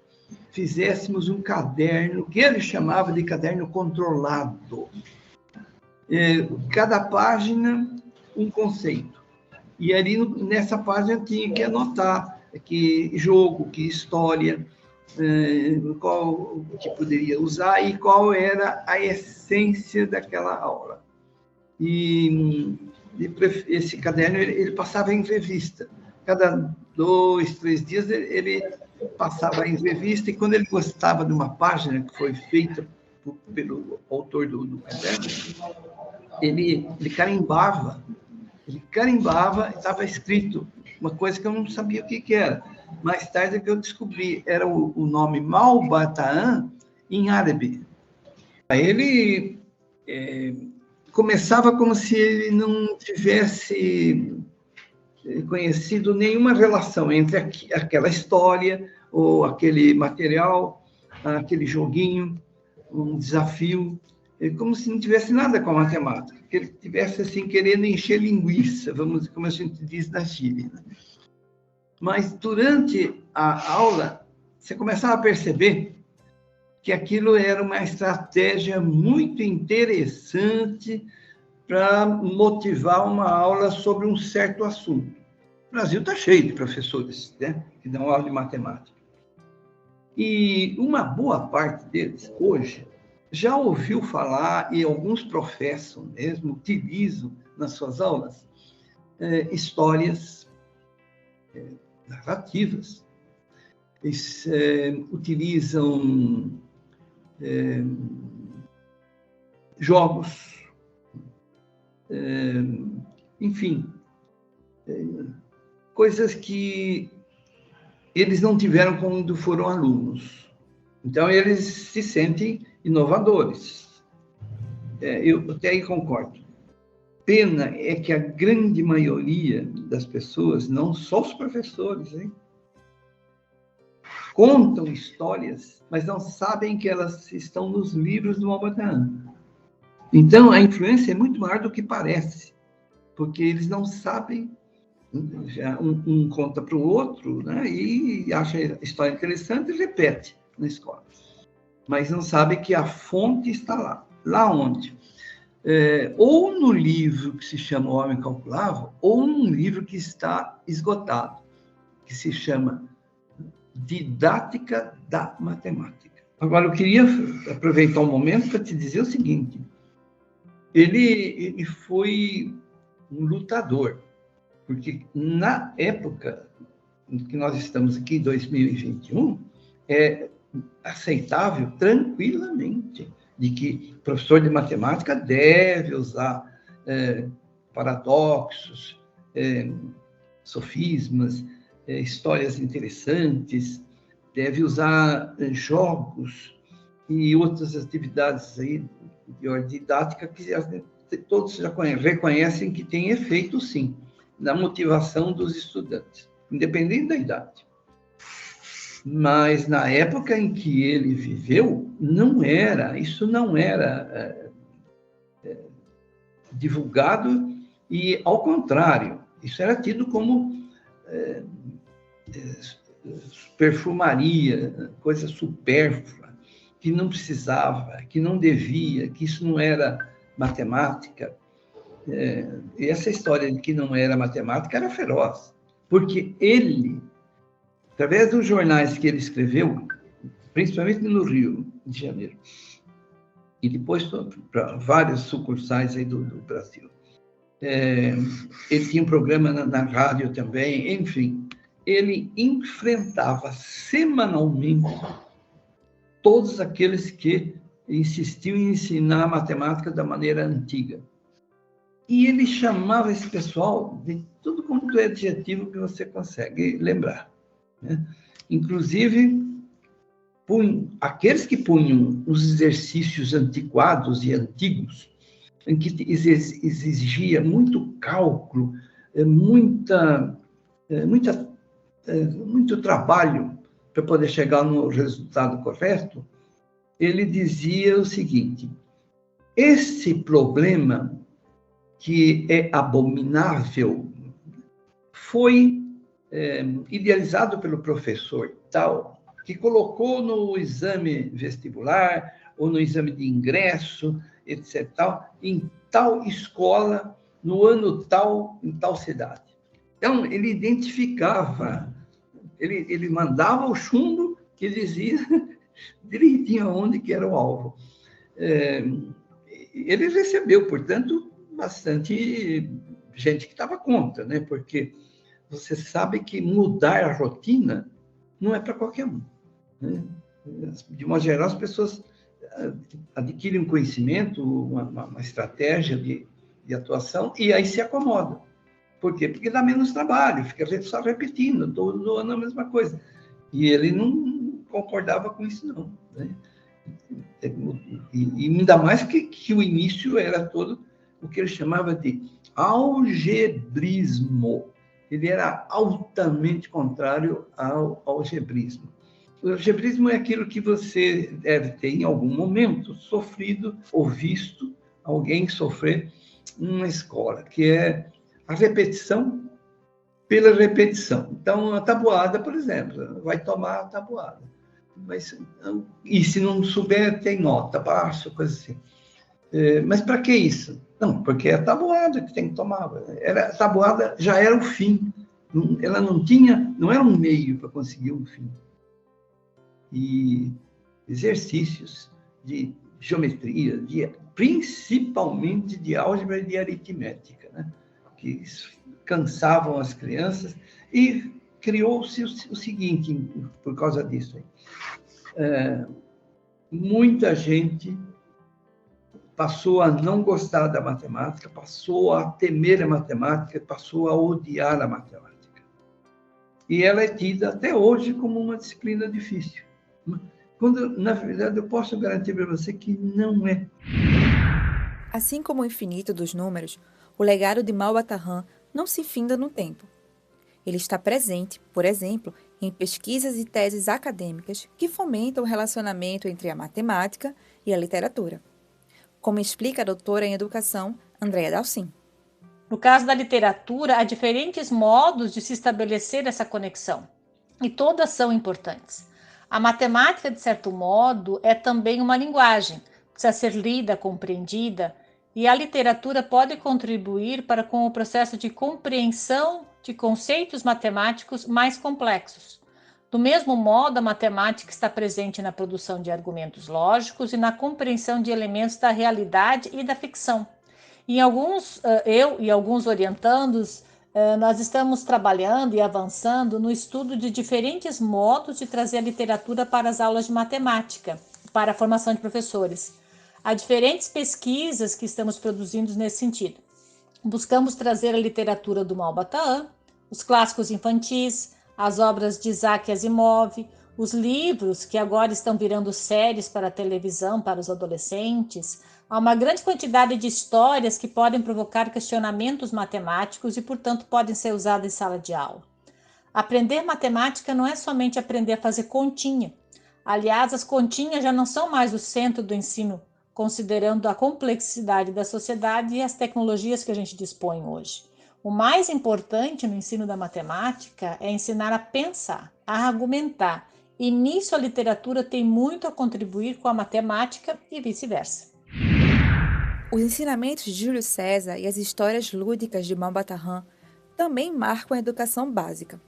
fizéssemos um caderno, que ele chamava de caderno controlado. Cada página, um conceito. E ali, nessa página, tinha que anotar que jogo, que história, qual que poderia usar e qual era a essência daquela aula. E esse caderno, ele passava em revista. Cada 2, 3 dias, ele passava em revista, e quando ele gostava de uma página que foi feita pelo autor do caderno, ele carimbava. Ele carimbava, estava escrito uma coisa que eu não sabia o que era. Mais tarde é que eu descobri, era o nome Malba-Tahan em árabe. Ele começava como se ele não tivesse conhecido nenhuma relação entre aquela história, ou aquele material, aquele joguinho, um desafio, como se não tivesse nada com a matemática, que ele tivesse assim querendo encher linguiça, como a gente diz na Chile. Mas durante a aula você começava a perceber que aquilo era uma estratégia muito interessante para motivar uma aula sobre um certo assunto. O Brasil está cheio de professores, né, que dão aula de matemática. E uma boa parte deles, hoje, já ouviu falar, e alguns professam mesmo, utilizam nas suas aulas, histórias narrativas. Eles utilizam jogos, enfim, coisas que eles não tiveram quando foram alunos. Então, eles se sentem inovadores. Eu até aí concordo. Pena é que a grande maioria das pessoas, não só os professores, hein, contam histórias, mas não sabem que elas estão nos livros do Malba Tahan. Então, a influência é muito maior do que parece, porque eles não sabem, já um conta para o outro, né, e acha a história interessante e repete na escola. Mas não sabe que a fonte está lá. Lá onde? Ou no livro que se chama O Homem Calculável, ou num livro que está esgotado, que se chama Didática da Matemática. Agora, eu queria aproveitar um momento para te dizer o seguinte. Ele foi um lutador, porque na época que nós estamos aqui, 2021, é aceitável tranquilamente de que o professor de matemática deve usar paradoxos, sofismas, histórias interessantes, deve usar jogos e outras atividades aí de ordem didática que todos já reconhecem que tem efeito, sim, na motivação dos estudantes, independente da idade. Mas na época em que ele viveu, isso não era divulgado e, ao contrário, isso era tido como perfumaria, coisa supérflua, que não precisava, que não devia, que isso não era matemática. E essa história de que não era matemática era feroz, porque ele, através dos jornais que ele escreveu, principalmente no Rio de Janeiro, e depois para vários sucursais aí do Brasil, ele tinha um programa na rádio também, enfim, ele enfrentava semanalmente todos aqueles que insistiam em ensinar matemática da maneira antiga. E ele chamava esse pessoal de tudo quanto é adjetivo que você consegue lembrar, né? Inclusive, aqueles que punham os exercícios antiquados e antigos, em que exigia muito cálculo, muito trabalho para poder chegar no resultado correto, ele dizia o seguinte: esse problema que é abominável foi idealizado pelo professor tal, que colocou no exame vestibular ou no exame de ingresso, etc., em tal escola, no ano tal, em tal cidade. Então, ele identificava, ele mandava o chumbo que dizia direitinho aonde que era o alvo. Ele recebeu, portanto, bastante gente que estava contra, né? Porque você sabe que mudar a rotina não é para qualquer um, né? De uma geral, as pessoas adquirem um conhecimento, uma estratégia de atuação, e aí se acomodam. Por quê? Porque dá menos trabalho, fica só repetindo, todo ano a mesma coisa. E ele não concordava com isso, não, né? E ainda mais que o início era todo o que ele chamava de algebrismo. Ele era altamente contrário ao algebrismo. O algebrismo é aquilo que você deve ter, em algum momento, sofrido ou visto alguém sofrer numa escola, que é a repetição pela repetição. Então, a tabuada, por exemplo, vai tomar a tabuada. E se não souber, tem nota baixa, coisa assim. Mas para que isso? Não, porque é a tabuada que tem que tomar. A tabuada já era o fim. Ela não era um meio para conseguir um fim. E exercícios de geometria, principalmente de álgebra e de aritmética, né? Que cansavam as crianças, e criou-se o seguinte, por causa disso. Muita gente passou a não gostar da matemática, passou a temer a matemática, passou a odiar a matemática. E ela é tida até hoje como uma disciplina difícil. Quando, na verdade, eu posso garantir para você que não é. Assim como o infinito dos números, o legado de Malba-Tahan não se finda no tempo. Ele está presente, por exemplo, em pesquisas e teses acadêmicas que fomentam o relacionamento entre a matemática e a literatura, como explica a doutora em educação, Andréa Dalcin. No caso da literatura, há diferentes modos de se estabelecer essa conexão, e todas são importantes. A matemática, de certo modo, é também uma linguagem, precisa ser lida, compreendida, e a literatura pode contribuir com o processo de compreensão de conceitos matemáticos mais complexos. Do mesmo modo, a matemática está presente na produção de argumentos lógicos e na compreensão de elementos da realidade e da ficção. Eu e alguns orientandos, nós estamos trabalhando e avançando no estudo de diferentes modos de trazer a literatura para as aulas de matemática, para a formação de professores. Há diferentes pesquisas que estamos produzindo nesse sentido. Buscamos trazer a literatura do Malba-Tahan, os clássicos infantis, as obras de Isaac Asimov, os livros que agora estão virando séries para a televisão, para os adolescentes. Há uma grande quantidade de histórias que podem provocar questionamentos matemáticos e, portanto, podem ser usadas em sala de aula. Aprender matemática não é somente aprender a fazer continha. Aliás, as continhas já não são mais o centro do ensino, considerando a complexidade da sociedade e as tecnologias que a gente dispõe hoje. O mais importante no ensino da matemática é ensinar a pensar, a argumentar, e nisso a literatura tem muito a contribuir com a matemática e vice-versa. Os ensinamentos de Júlio César e as histórias lúdicas de Malba-Tahan também marcam a educação básica.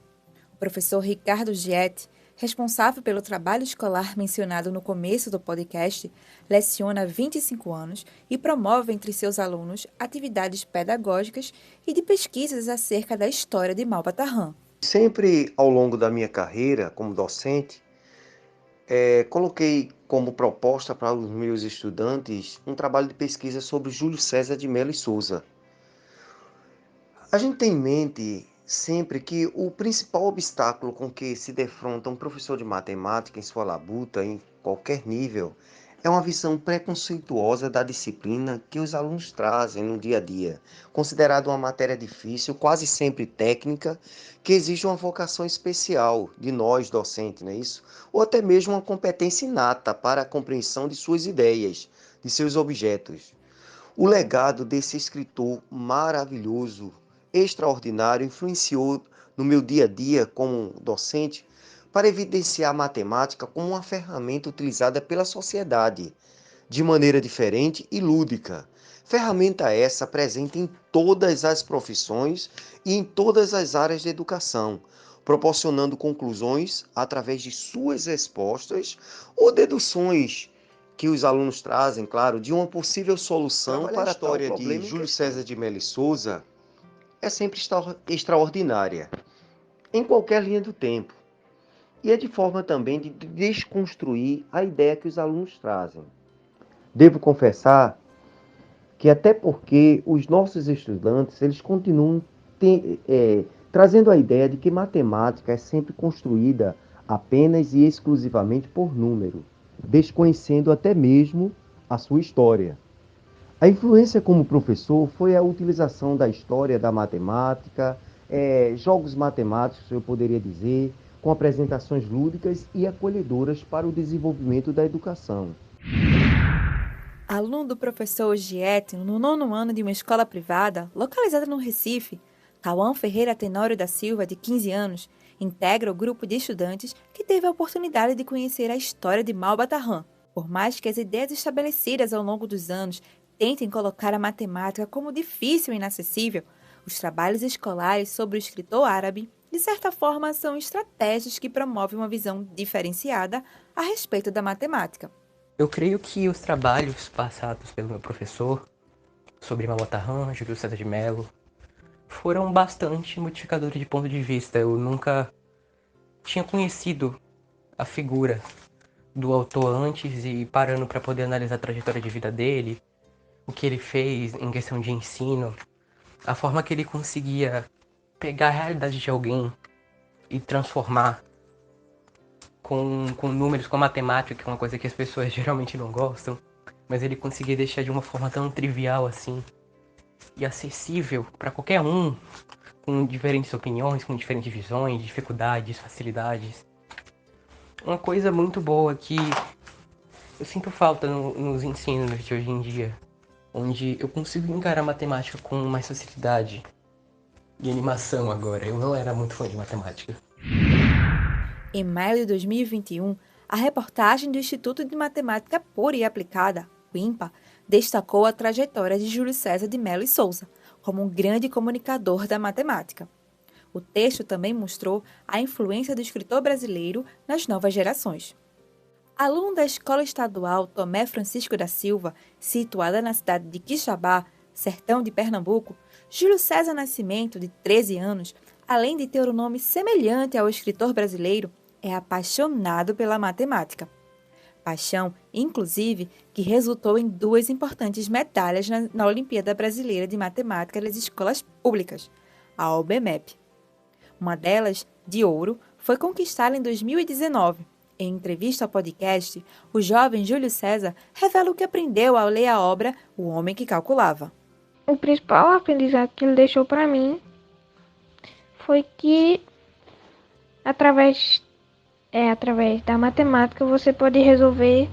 O professor Ricardo Giet, responsável pelo trabalho escolar mencionado no começo do podcast, leciona há 25 anos e promove entre seus alunos atividades pedagógicas e de pesquisas acerca da história de Malba-Tahan. Sempre ao longo da minha carreira como docente, coloquei como proposta para os meus estudantes um trabalho de pesquisa sobre Júlio César de Mello e Souza. A gente tem em mente sempre que o principal obstáculo com que se defronta um professor de matemática em sua labuta, em qualquer nível, é uma visão preconceituosa da disciplina que os alunos trazem no dia a dia, considerada uma matéria difícil, quase sempre técnica, que exige uma vocação especial de nós, docentes, não é isso? Ou até mesmo uma competência inata para a compreensão de suas ideias, de seus objetos. O legado desse escritor maravilhoso, extraordinário, influenciou no meu dia a dia como docente para evidenciar a matemática como uma ferramenta utilizada pela sociedade, de maneira diferente e lúdica. Ferramenta essa presente em todas as profissões e em todas as áreas de educação, proporcionando conclusões através de suas respostas ou deduções que os alunos trazem, claro, de uma possível solução para a história de Júlio César de Mello e Souza é sempre extraordinária, em qualquer linha do tempo. E é de forma também de desconstruir a ideia que os alunos trazem. Devo confessar que até porque os nossos estudantes, eles continuam trazendo a ideia de que matemática é sempre construída apenas e exclusivamente por número, desconhecendo até mesmo a sua história. A influência como professor foi a utilização da história da matemática, jogos matemáticos, eu poderia dizer, com apresentações lúdicas e acolhedoras para o desenvolvimento da educação. Aluno do professor Giet no 9º ano de uma escola privada, localizada no Recife, Cauã Ferreira Tenório da Silva, de 15 anos, Integra o grupo de estudantes que teve a oportunidade de conhecer a história de Malba-Tahan. Por mais que as ideias estabelecidas ao longo dos anos tentem colocar a matemática como difícil e inacessível, os trabalhos escolares sobre o escritor árabe, de certa forma, são estratégias que promovem uma visão diferenciada a respeito da matemática. Eu creio que os trabalhos passados pelo meu professor sobre Malba-Tahan, Júlio César de Mello, foram bastante modificadores de ponto de vista. Eu nunca tinha conhecido a figura do autor antes e parando para poder analisar a trajetória de vida dele, o que ele fez em questão de ensino, a forma que ele conseguia pegar a realidade de alguém e transformar com números, com matemática, que é uma coisa que as pessoas geralmente não gostam, mas ele conseguia deixar de uma forma tão trivial assim e acessível para qualquer um, com diferentes opiniões, com diferentes visões, dificuldades, facilidades. Uma coisa muito boa que eu sinto falta nos ensinos de hoje em dia, onde eu consigo encarar a matemática com mais facilidade e animação agora. Eu não era muito fã de matemática. Em maio de 2021, a reportagem do Instituto de Matemática Pura e Aplicada, o INPA, destacou a trajetória de Júlio César de Mello e Souza como um grande comunicador da matemática. O texto também mostrou a influência do escritor brasileiro nas novas gerações. Aluno da Escola Estadual Tomé Francisco da Silva, situada na cidade de Quixabá, sertão de Pernambuco, Júlio César Nascimento, de 13 anos, além de ter um nome semelhante ao escritor brasileiro, é apaixonado pela matemática. Paixão, inclusive, que resultou em 2 importantes medalhas na Olimpíada Brasileira de Matemática das Escolas Públicas, a OBMEP. Uma delas, de ouro, foi conquistada em 2019. Em entrevista ao podcast, o jovem Júlio César revela o que aprendeu ao ler a obra O Homem que Calculava. O principal aprendizado que ele deixou para mim foi que através da matemática você pode resolver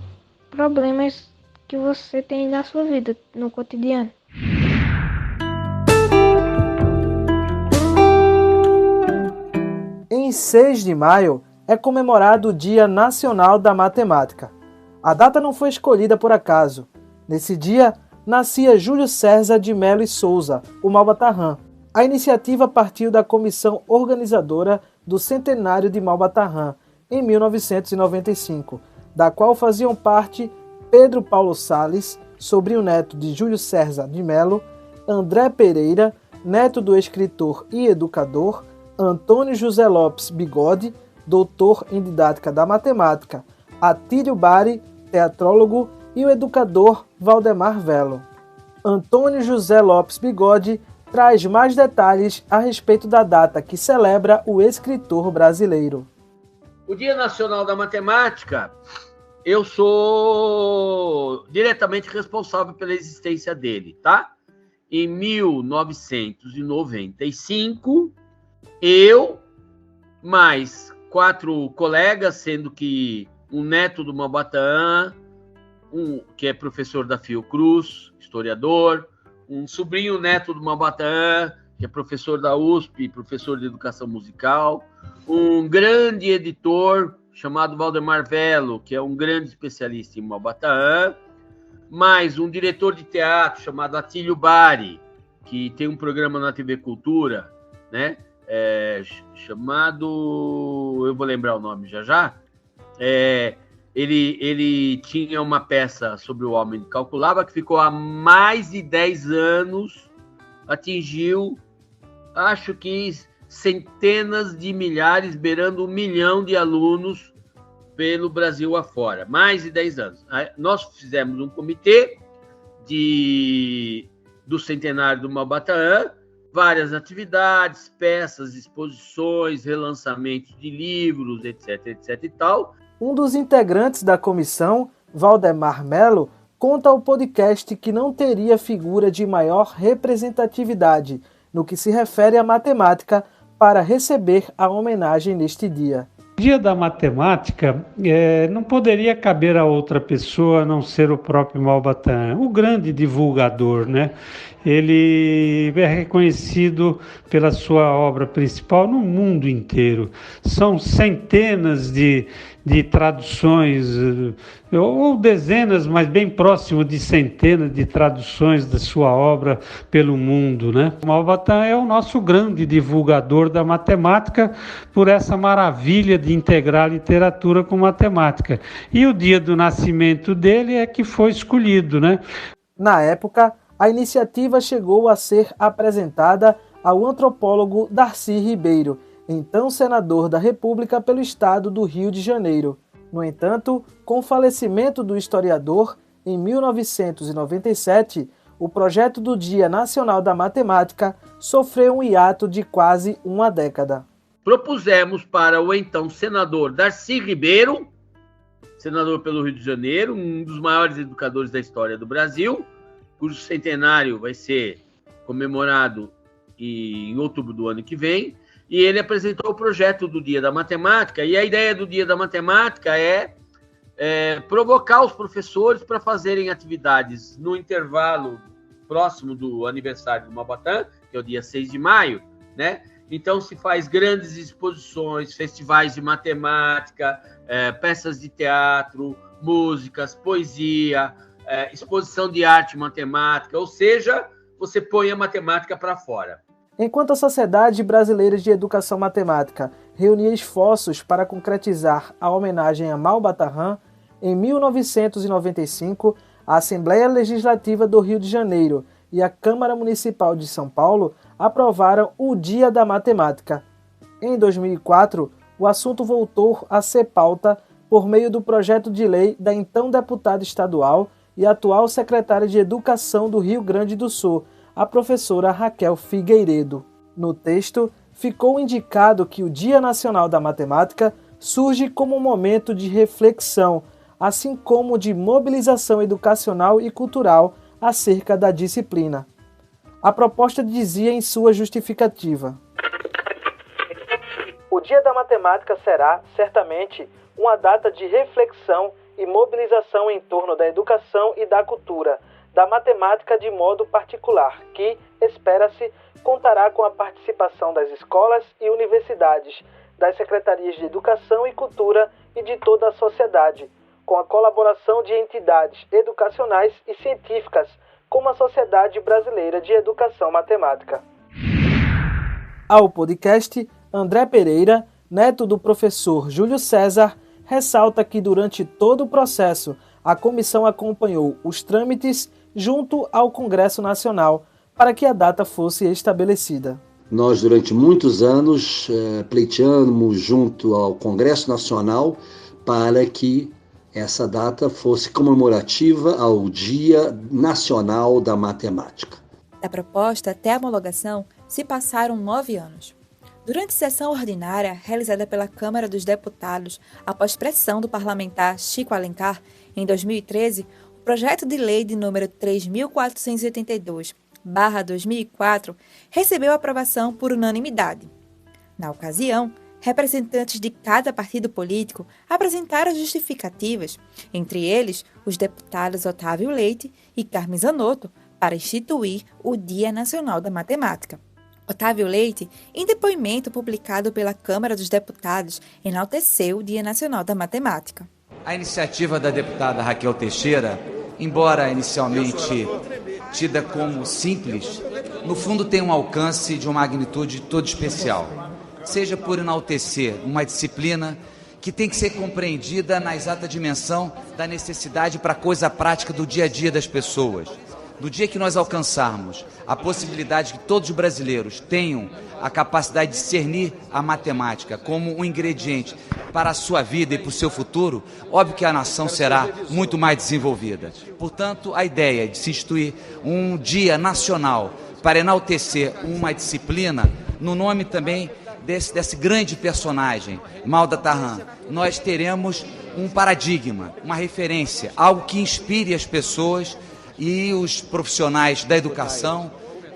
problemas que você tem na sua vida, no cotidiano. Em 6 de maio é comemorado o Dia Nacional da Matemática. A data não foi escolhida por acaso. Nesse dia, nascia Júlio César de Mello e Souza, o Malba-Tahan. A iniciativa partiu da comissão organizadora do centenário de Malba-Tahan, em 1995, da qual faziam parte Pedro Paulo Salles, sobrinho neto de Júlio César de Mello, André Pereira, neto do escritor e educador, Antônio José Lopes Bigode, doutor em didática da matemática, Atílio Bari, teatrólogo, e o educador Valdemar Vello. Antônio José Lopes Bigode traz mais detalhes a respeito da data que celebra o escritor brasileiro. O Dia Nacional da Matemática, eu sou diretamente responsável pela existência dele, tá? Em 1995, eu, mais 4 colegas, sendo que um neto do Malba-Tahan, que é professor da Fiocruz, historiador, um sobrinho neto do Malba-Tahan, que é professor da USP, professor de educação musical, um grande editor chamado Valdemar Vello, que é um grande especialista em Malba-Tahan, mais um diretor de teatro chamado Atílio Bari, que tem um programa na TV Cultura, né? Chamado... eu vou lembrar o nome já. Ele tinha uma peça sobre o homem que calculava, que ficou há mais de 10 anos, atingiu, acho que centenas de milhares, beirando 1 milhão de alunos pelo Brasil afora, mais de 10 anos. Nós fizemos um comitê do centenário do Malba-Tahan, várias atividades, peças, exposições, relançamentos de livros, etc e tal. Um dos integrantes da comissão, Valdemar Mello, conta ao podcast que não teria figura de maior representatividade no que se refere à matemática para receber a homenagem neste dia. Dia da Matemática não poderia caber a outra pessoa a não ser o próprio Malbatã, o grande divulgador, né? Ele é reconhecido pela sua obra principal no mundo inteiro. São centenas de traduções, ou dezenas, mas bem próximo de centenas de traduções da sua obra pelo mundo, né? O Malbatã é o nosso grande divulgador da matemática por essa maravilha de integrar literatura com matemática. E o dia do nascimento dele é que foi escolhido, né? Na época, a iniciativa chegou a ser apresentada ao antropólogo Darcy Ribeiro, então senador da República pelo estado do Rio de Janeiro. No entanto, com o falecimento do historiador, em 1997, o projeto do Dia Nacional da Matemática sofreu um hiato de quase uma década. Propusemos para o então senador Darcy Ribeiro, senador pelo Rio de Janeiro, um dos maiores educadores da história do Brasil, cujo centenário vai ser comemorado em outubro do ano que vem, e ele apresentou o projeto do Dia da Matemática, e a ideia do Dia da Matemática é provocar os professores para fazerem atividades no intervalo próximo do aniversário do Malbatã, que é o dia 6 de maio, né? Então se faz grandes exposições, festivais de matemática, peças de teatro, músicas, poesia, exposição de arte matemática, ou seja, você põe a matemática para fora. Enquanto a Sociedade Brasileira de Educação Matemática reunia esforços para concretizar a homenagem a Malbatã, em 1995, a Assembleia Legislativa do Rio de Janeiro e a Câmara Municipal de São Paulo aprovaram o Dia da Matemática. Em 2004, o assunto voltou a ser pauta por meio do projeto de lei da então deputada estadual e atual secretária de Educação do Rio Grande do Sul, a professora Raquel Figueiredo. No texto, ficou indicado que o Dia Nacional da Matemática surge como um momento de reflexão, assim como de mobilização educacional e cultural acerca da disciplina. A proposta dizia em sua justificativa: o Dia da Matemática será, certamente, uma data de reflexão e mobilização em torno da educação e da cultura, da matemática de modo particular, que, espera-se, contará com a participação das escolas e universidades, das secretarias de Educação e Cultura e de toda a sociedade, com a colaboração de entidades educacionais e científicas, como a Sociedade Brasileira de Educação Matemática. Ao podcast, André Pereira, neto do professor Júlio César, ressalta que durante todo o processo, a comissão acompanhou os trâmites junto ao Congresso Nacional para que a data fosse estabelecida. Nós, durante muitos anos, pleiteamos junto ao Congresso Nacional para que essa data fosse comemorativa ao Dia Nacional da Matemática. Da proposta até a homologação se passaram 9 anos. Durante sessão ordinária, realizada pela Câmara dos Deputados, após pressão do parlamentar Chico Alencar, em 2013, o projeto de lei de número 3.482/2004 recebeu aprovação por unanimidade. Na ocasião, representantes de cada partido político apresentaram justificativas, entre eles os deputados Otávio Leite e Carmen Zanotto, para instituir o Dia Nacional da Matemática. Otávio Leite, em depoimento publicado pela Câmara dos Deputados, enalteceu o Dia Nacional da Matemática. A iniciativa da deputada Raquel Teixeira, embora inicialmente tida como simples, no fundo tem um alcance de uma magnitude toda especial. Seja por enaltecer uma disciplina que tem que ser compreendida na exata dimensão da necessidade para a coisa prática do dia a dia das pessoas. No dia que nós alcançarmos a possibilidade que todos os brasileiros tenham a capacidade de discernir a matemática como um ingrediente para a sua vida e para o seu futuro, óbvio que a nação será muito mais desenvolvida. Portanto, a ideia de se instituir um dia nacional para enaltecer uma disciplina, no nome também desse grande personagem, Malbatã, nós teremos um paradigma, uma referência, algo que inspire as pessoas e os profissionais da educação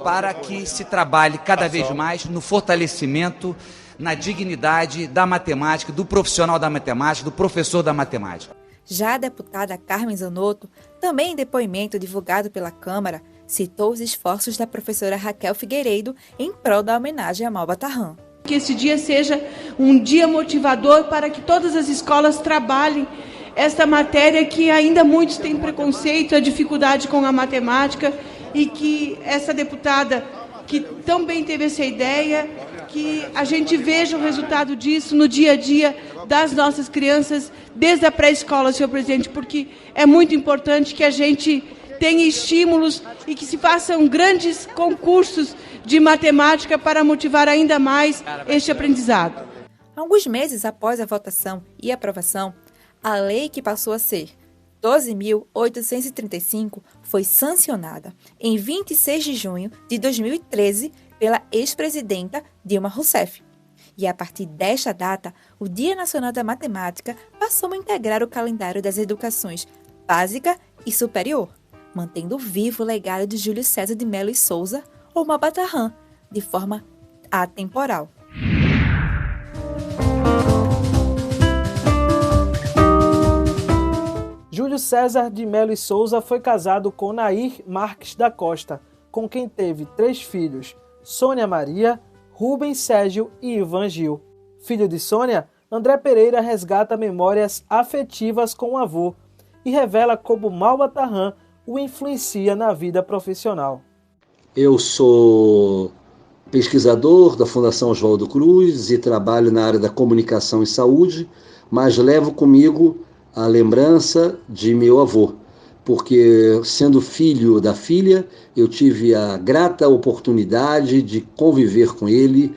para que se trabalhe cada vez mais no fortalecimento na dignidade da matemática, do profissional da matemática, do professor da matemática. Já a deputada Carmen Zanotto, também em depoimento divulgado pela Câmara, citou os esforços da professora Raquel Figueiredo em prol da homenagem a Malba Tahan. Que esse dia seja um dia motivador para que todas as escolas trabalhem esta matéria que ainda muitos têm preconceito, a dificuldade com a matemática, e que essa deputada que também teve essa ideia, que a gente veja o resultado disso no dia a dia das nossas crianças, desde a pré-escola, senhor presidente, porque é muito importante que a gente tenha estímulos e que se façam grandes concursos de matemática para motivar ainda mais este aprendizado. Alguns meses após a votação e aprovação, a lei que passou a ser 12.835 foi sancionada em 26 de junho de 2013 pela ex-presidenta Dilma Rousseff. E a partir desta data, o Dia Nacional da Matemática passou a integrar o calendário das educações básica e superior, mantendo vivo o legado de Júlio César de Mello e Souza, ou Malba Tahan, de forma atemporal. Júlio César de Mello e Souza foi casado com Nair Marques da Costa, com quem teve 3 filhos, Sônia Maria, Rubens Sérgio e Ivan Gil. Filho de Sônia, André Pereira resgata memórias afetivas com o avô e revela como Malba Tahan o influencia na vida profissional. Eu sou pesquisador da Fundação Oswaldo Cruz e trabalho na área da comunicação e saúde, mas levo comigo a lembrança de meu avô, porque sendo filho da filha, eu tive a grata oportunidade de conviver com ele,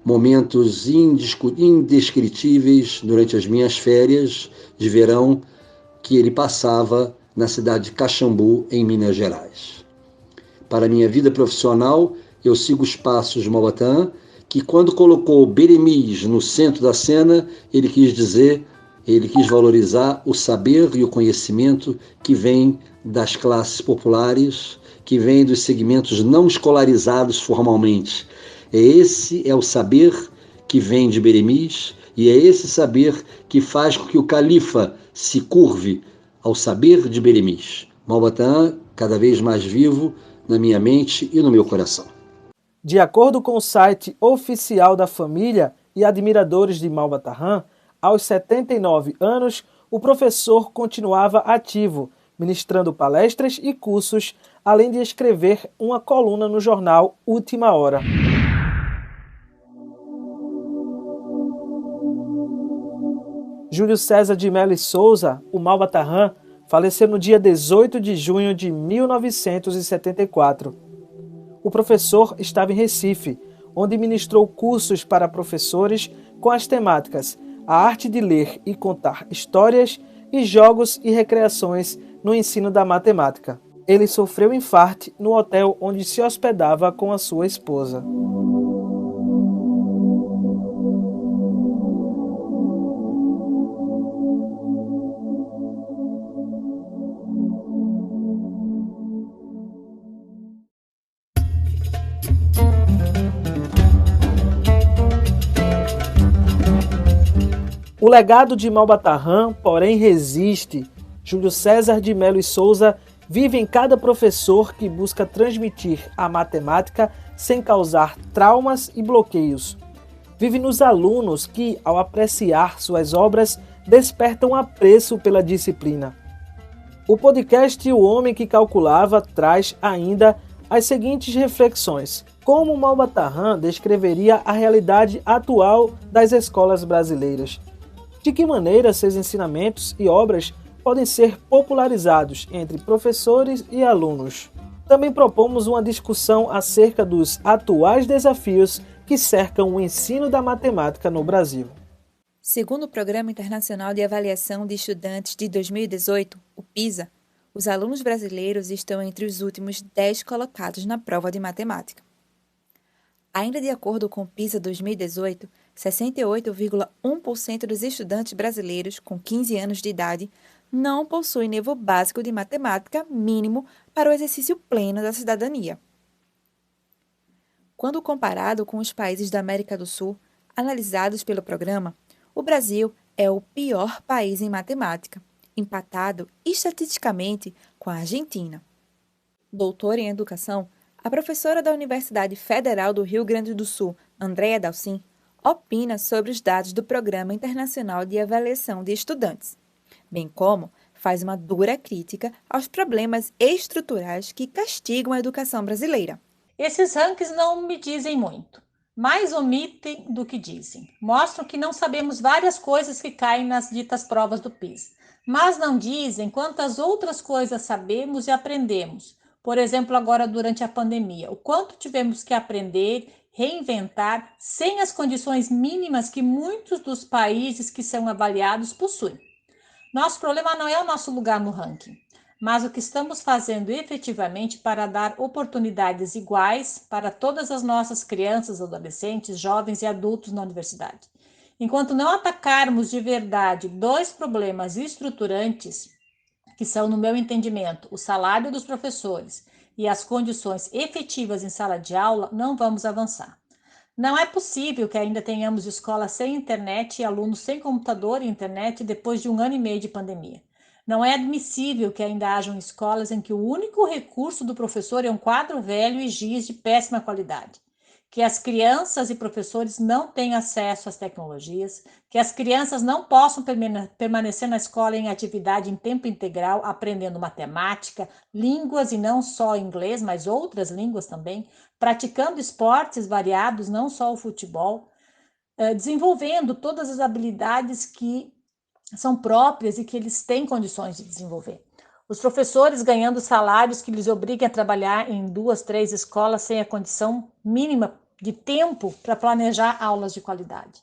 momentos indescritíveis durante as minhas férias de verão que ele passava na cidade de Caxambu, em Minas Gerais. Para a minha vida profissional, eu sigo os passos de Malba Tahan, que quando colocou Beremis no centro da cena, ele quis valorizar o saber e o conhecimento que vem das classes populares, que vem dos segmentos não escolarizados formalmente. Esse é o saber que vem de Beremis e é esse saber que faz com que o califa se curve ao saber de Beremis. Malba Tahan, cada vez mais vivo na minha mente e no meu coração. De acordo com o site oficial da família e admiradores de Malba Tahan, aos 79 anos, o professor continuava ativo, ministrando palestras e cursos, além de escrever uma coluna no jornal Última Hora. Júlio César de Mello e Souza, o Malba Tahan, faleceu no dia 18 de junho de 1974. O professor estava em Recife, onde ministrou cursos para professores com as temáticas a arte de ler e contar histórias e jogos e recreações no ensino da matemática. Ele sofreu infarte no hotel onde se hospedava com a sua esposa. O legado de Malba Tahan, porém, resiste. Júlio César de Mello e Souza vive em cada professor que busca transmitir a matemática sem causar traumas e bloqueios. Vive nos alunos que, ao apreciar suas obras, despertam apreço pela disciplina. O podcast O Homem que Calculava traz ainda as seguintes reflexões. Como Malba Tahan descreveria a realidade atual das escolas brasileiras? De que maneira seus ensinamentos e obras podem ser popularizados entre professores e alunos? Também propomos uma discussão acerca dos atuais desafios que cercam o ensino da matemática no Brasil. Segundo o Programa Internacional de Avaliação de Estudantes de 2018, o PISA, os alunos brasileiros estão entre os últimos 10 colocados na prova de matemática. Ainda de acordo com o PISA 2018, 68,1% dos estudantes brasileiros com 15 anos de idade não possuem nível básico de matemática mínimo para o exercício pleno da cidadania. Quando comparado com os países da América do Sul, Analisados pelo programa, o Brasil é o pior país em matemática, empatado estatisticamente com a Argentina. Doutora em Educação, a professora da Universidade Federal do Rio Grande do Sul, Andréa Dalcin, opina sobre os dados do Programa Internacional de Avaliação de Estudantes, bem como faz uma dura crítica aos problemas estruturais que castigam a educação brasileira. Esses rankings não me dizem muito, mais omitem do que dizem. Mostram que não sabemos várias coisas que caem nas ditas provas do PISA, mas não dizem quantas outras coisas sabemos e aprendemos. Por exemplo, agora durante a pandemia, o quanto tivemos que aprender, reinventar, sem as condições mínimas que muitos dos países que são avaliados possuem. Nosso problema não é o nosso lugar no ranking, mas o que estamos fazendo efetivamente para dar oportunidades iguais para todas as nossas crianças, adolescentes, jovens e adultos na universidade. Enquanto não atacarmos de verdade dois problemas estruturantes, que são, no meu entendimento, o salário dos professores e as condições efetivas em sala de aula, não vamos avançar. Não é possível que ainda tenhamos escolas sem internet e alunos sem computador e internet depois de 1 ano e meio de pandemia. Não é admissível que ainda hajam escolas em que o único recurso do professor é um quadro velho e giz de péssima qualidade. Que as crianças e professores não têm acesso às tecnologias, que as crianças não possam permanecer na escola em atividade em tempo integral, aprendendo matemática, línguas e não só inglês, mas outras línguas também, praticando esportes variados, não só o futebol, desenvolvendo todas as habilidades que são próprias e que eles têm condições de desenvolver. Os professores ganhando salários que lhes obriguem a trabalhar em 2, 3 escolas sem a condição mínima de tempo para planejar aulas de qualidade.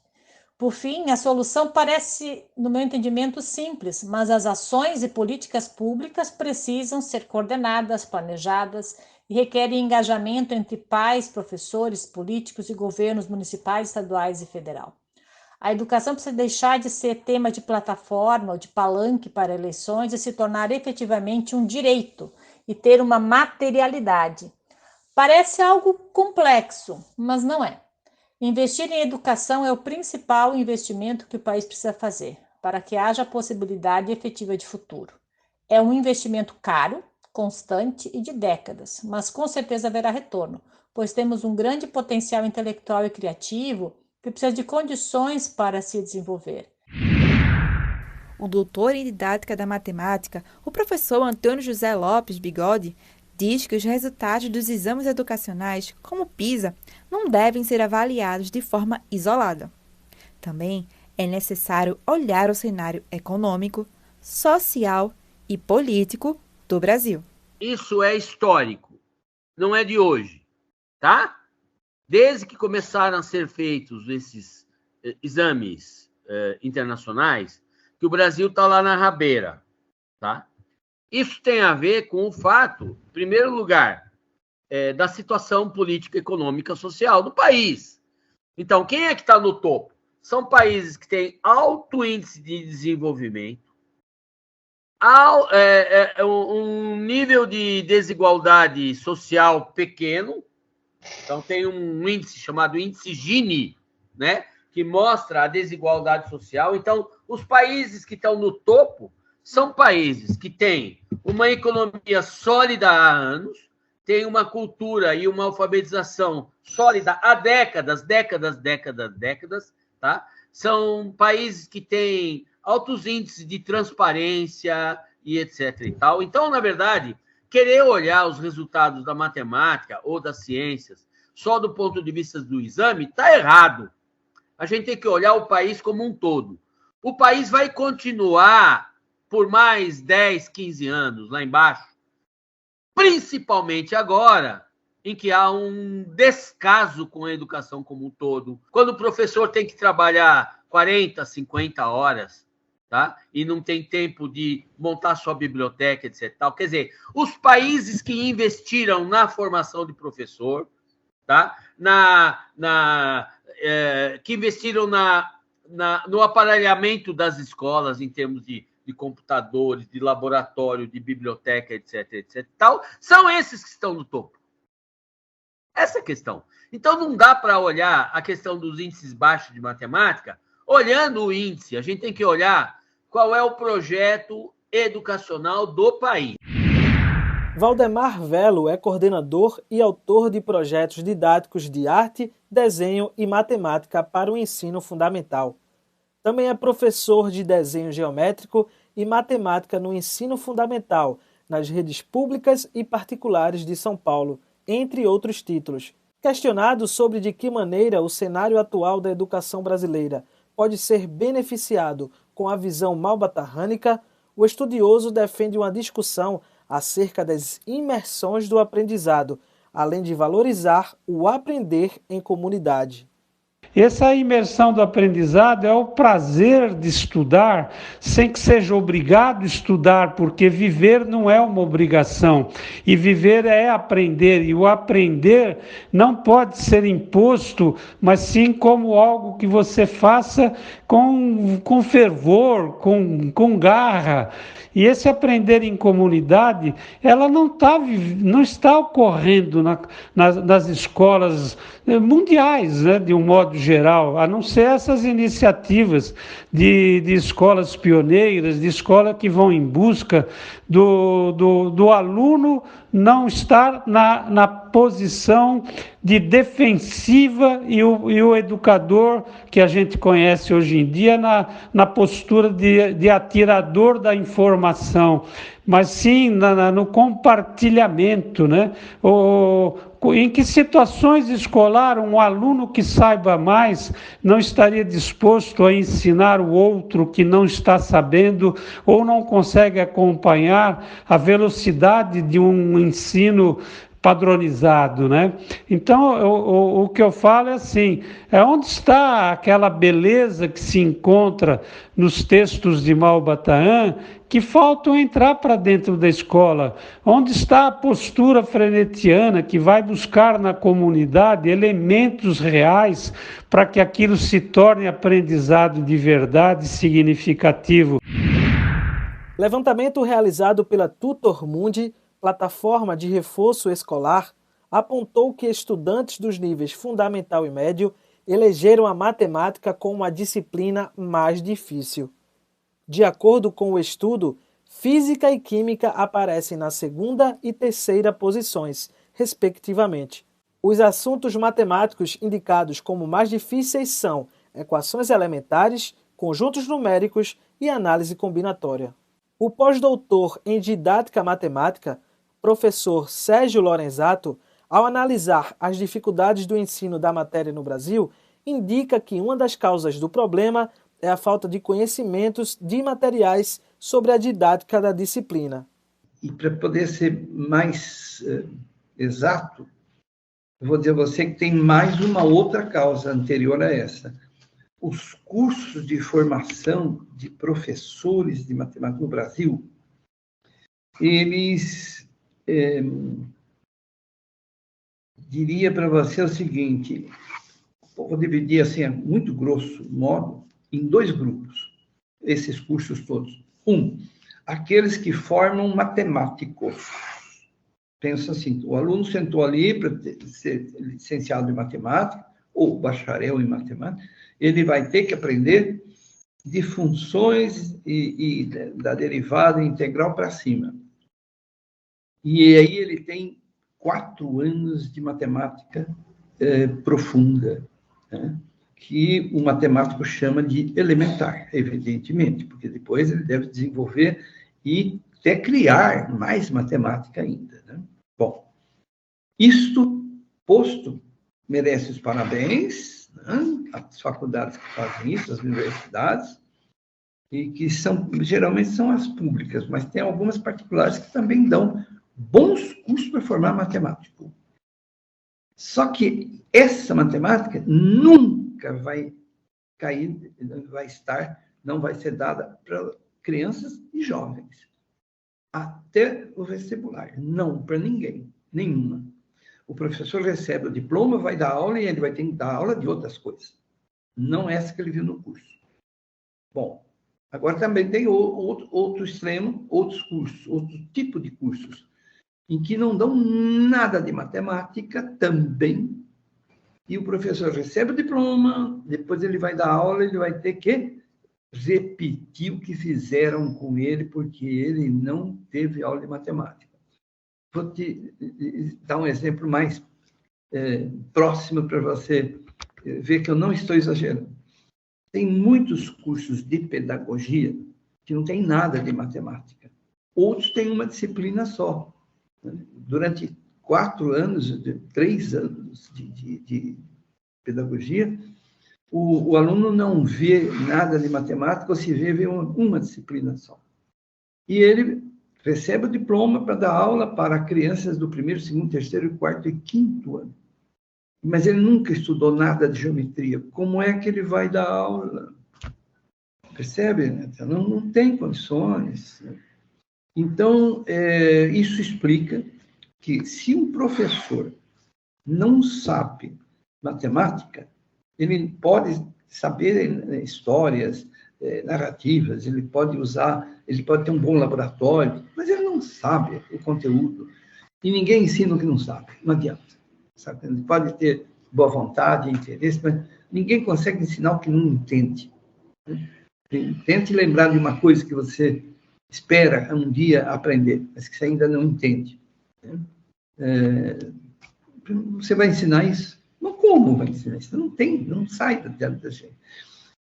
Por fim, a solução parece, no meu entendimento, simples, mas as ações e políticas públicas precisam ser coordenadas, planejadas e requerem engajamento entre pais, professores, políticos e governos municipais, estaduais e federal. A educação precisa deixar de ser tema de plataforma ou de palanque para eleições e se tornar efetivamente um direito e ter uma materialidade. Parece algo complexo, mas não é. Investir em educação é o principal investimento que o país precisa fazer para que haja possibilidade efetiva de futuro. É um investimento caro, constante e de décadas, mas com certeza haverá retorno, pois temos um grande potencial intelectual e criativo que precisa de condições para se desenvolver. O doutor em didática da matemática, o professor Antônio José Lopes Bigode, diz que os resultados dos exames educacionais, como o PISA, não devem ser avaliados de forma isolada. Também é necessário olhar o cenário econômico, social e político do Brasil. Isso é histórico, não é de hoje, tá? Desde que começaram a ser feitos esses exames internacionais, que o Brasil está lá na rabeira, tá? Isso tem a ver com o fato, em primeiro lugar, da situação política, econômica, social do país. Então, quem é que está no topo? São países que têm alto índice de desenvolvimento, um nível de desigualdade social pequeno. Então, tem um índice chamado índice Gini, né, que mostra a desigualdade social. Então, os países que estão no topo são países que têm uma economia sólida há anos, têm uma cultura e uma alfabetização sólida há décadas, tá? São países que têm altos índices de transparência e etc. e tal. Então, na verdade, querer olhar os resultados da matemática ou das ciências só do ponto de vista do exame está errado. A gente tem que olhar o país como um todo. O país vai continuar por mais 10, 15 anos lá embaixo, principalmente agora, em que há um descaso com a educação como um todo. Quando o professor tem que trabalhar 40, 50 horas, tá? E não tem tempo de montar sua biblioteca, etc. Tal. Quer dizer, os países que investiram na formação de professor, tá? Que investiram no aparelhamento das escolas em termos de computadores, de laboratório, de biblioteca, etc., etc. Tal, são esses que estão no topo. Essa é a questão. Então, não dá para olhar a questão dos índices baixos de matemática olhando o índice. A gente tem que olhar qual é o projeto educacional do país. Valdemar Velo é coordenador e autor de projetos didáticos de arte, desenho e matemática para o ensino fundamental. Também é professor de desenho geométrico e matemática no ensino fundamental, nas redes públicas e particulares de São Paulo, entre outros títulos. Questionado sobre de que maneira o cenário atual da educação brasileira pode ser beneficiado com a visão malbatarrânica, o estudioso defende uma discussão acerca das imersões do aprendizado, além de valorizar o aprender em comunidade. Essa imersão do aprendizado é o prazer de estudar sem que seja obrigado a estudar, porque viver não é uma obrigação, e viver é aprender, e o aprender não pode ser imposto, mas sim como algo que você faça com fervor, com garra. E esse aprender em comunidade, ela não está ocorrendo nas escolas mundiais, né, de um modo geral, a não ser essas iniciativas de escolas pioneiras, de escolas que vão em busca do aluno não estar na posição de defensiva e o educador que a gente conhece hoje em dia na postura de atirador da informação, mas sim no compartilhamento, né? Em que situações escolares um aluno que saiba mais não estaria disposto a ensinar o outro que não está sabendo ou não consegue acompanhar a velocidade de um ensino padronizado, né? Então, o que eu falo é assim, onde está aquela beleza que se encontra nos textos de Malbataan que faltam entrar para dentro da escola? Onde está a postura frenetiana que vai buscar na comunidade elementos reais para que aquilo se torne aprendizado de verdade significativo? Levantamento realizado pela Tutor Mundi, plataforma de reforço escolar, apontou que estudantes dos níveis fundamental e médio elegeram a matemática como a disciplina mais difícil. De acordo com o estudo, física e química aparecem na segunda e terceira posições, respectivamente. Os assuntos matemáticos indicados como mais difíceis são equações elementares, conjuntos numéricos e análise combinatória. O pós-doutor em didática matemática, professor Sérgio Lorenzato, ao analisar as dificuldades do ensino da matéria no Brasil, indica que uma das causas do problema é a falta de conhecimentos de materiais sobre a didática da disciplina. E para poder ser mais exato, eu vou dizer a você que tem mais uma outra causa anterior a essa. Os cursos de formação de professores de matemática no Brasil, eles, diria para você o seguinte, vou dividir assim, a muito grosso modo, em dois grupos, esses cursos todos. Aqueles que formam matemáticos. Pensa assim, o aluno sentou ali para ser licenciado em matemática, ou bacharel em matemática, ele vai ter que aprender de funções e da derivada integral para cima. E aí ele tem 4 anos de matemática profunda, né? Que o matemático chama de elementar, evidentemente, porque depois ele deve desenvolver e até criar mais matemática ainda, né? Bom, isto posto merece os parabéns, né? As faculdades que fazem isso, as universidades, e que geralmente são as públicas, mas tem algumas particulares que também dão bons cursos para formar matemático. Só que essa matemática nunca vai cair, não vai ser dada para crianças e jovens, até o vestibular. Não, para ninguém, nenhuma. O professor recebe o diploma, vai dar aula e ele vai ter que dar aula de outras coisas. Não essa que ele viu no curso. Bom, agora também tem outro extremo, outros cursos, outro tipo de cursos, em que não dão nada de matemática também, e o professor recebe o diploma, depois ele vai dar aula, ele vai ter que repetir o que fizeram com ele, porque ele não teve aula de matemática. Vou te dar um exemplo mais próximo para você ver que eu não estou exagerando. Tem muitos cursos de pedagogia que não tem nada de matemática. Outros têm uma disciplina só. Durante 4 anos, 3 anos de pedagogia, o aluno não vê nada de matemática, ou se vê uma disciplina só. E ele recebe o diploma para dar aula para crianças do 1º, 2º, 3º, 4º e 5º ano. Mas ele nunca estudou nada de geometria. Como é que ele vai dar aula? Percebe? Não tem condições. Então, isso explica que se um professor não sabe matemática, ele pode saber histórias, narrativas, ele pode ter um bom laboratório, mas ele não sabe o conteúdo. E ninguém ensina o que não sabe, não adianta. Sabe? Ele pode ter boa vontade, interesse, mas ninguém consegue ensinar o que não entende. Tente lembrar de uma coisa que você espera um dia aprender, mas que você ainda não entende. Você vai ensinar isso? Mas como vai ensinar isso? Não sai da gente.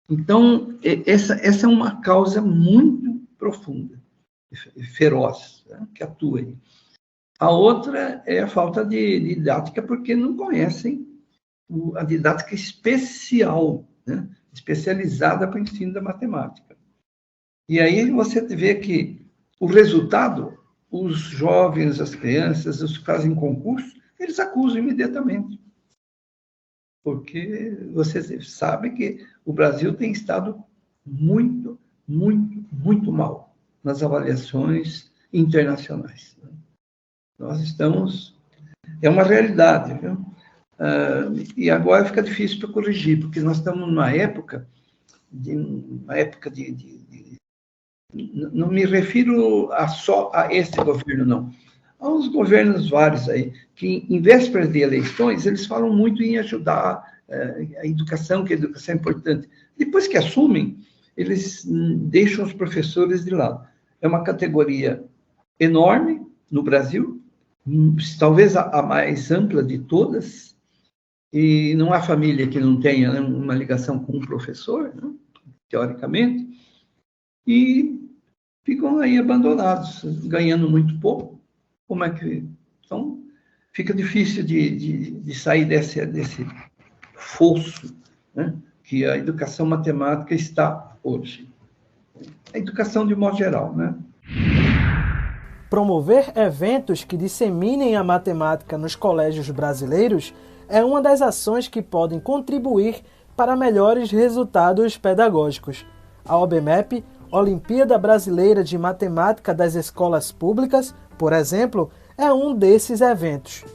Então, essa é uma causa muito profunda, feroz, né, que atua aí. A outra é a falta de didática, porque não conhecem a didática especial, né, especializada para o ensino da matemática. E aí você vê que o resultado, os jovens, as crianças, os que fazem concurso, eles acusam imediatamente. Porque você sabe que o Brasil tem estado muito, muito, muito mal nas avaliações internacionais. Nós estamos... É uma realidade, viu? E agora fica difícil para corrigir, porque nós estamos numa época não me refiro só a esse governo, não. Há uns governos vários aí, que em vésperas de eleições, eles falam muito em ajudar a educação, que a educação é importante. Depois que assumem, eles deixam os professores de lado. É uma categoria enorme no Brasil, talvez a mais ampla de todas, e não há família que não tenha, né, uma ligação com um professor, né, teoricamente, e ficam aí abandonados, ganhando muito pouco. Como é que... Então, fica difícil de sair desse fosso, né, que a educação matemática está hoje. A educação de modo geral, né? Promover eventos que disseminem a matemática nos colégios brasileiros é uma das ações que podem contribuir para melhores resultados pedagógicos. A OBMEP, Olimpíada Brasileira de Matemática das Escolas Públicas, por exemplo, é um desses eventos.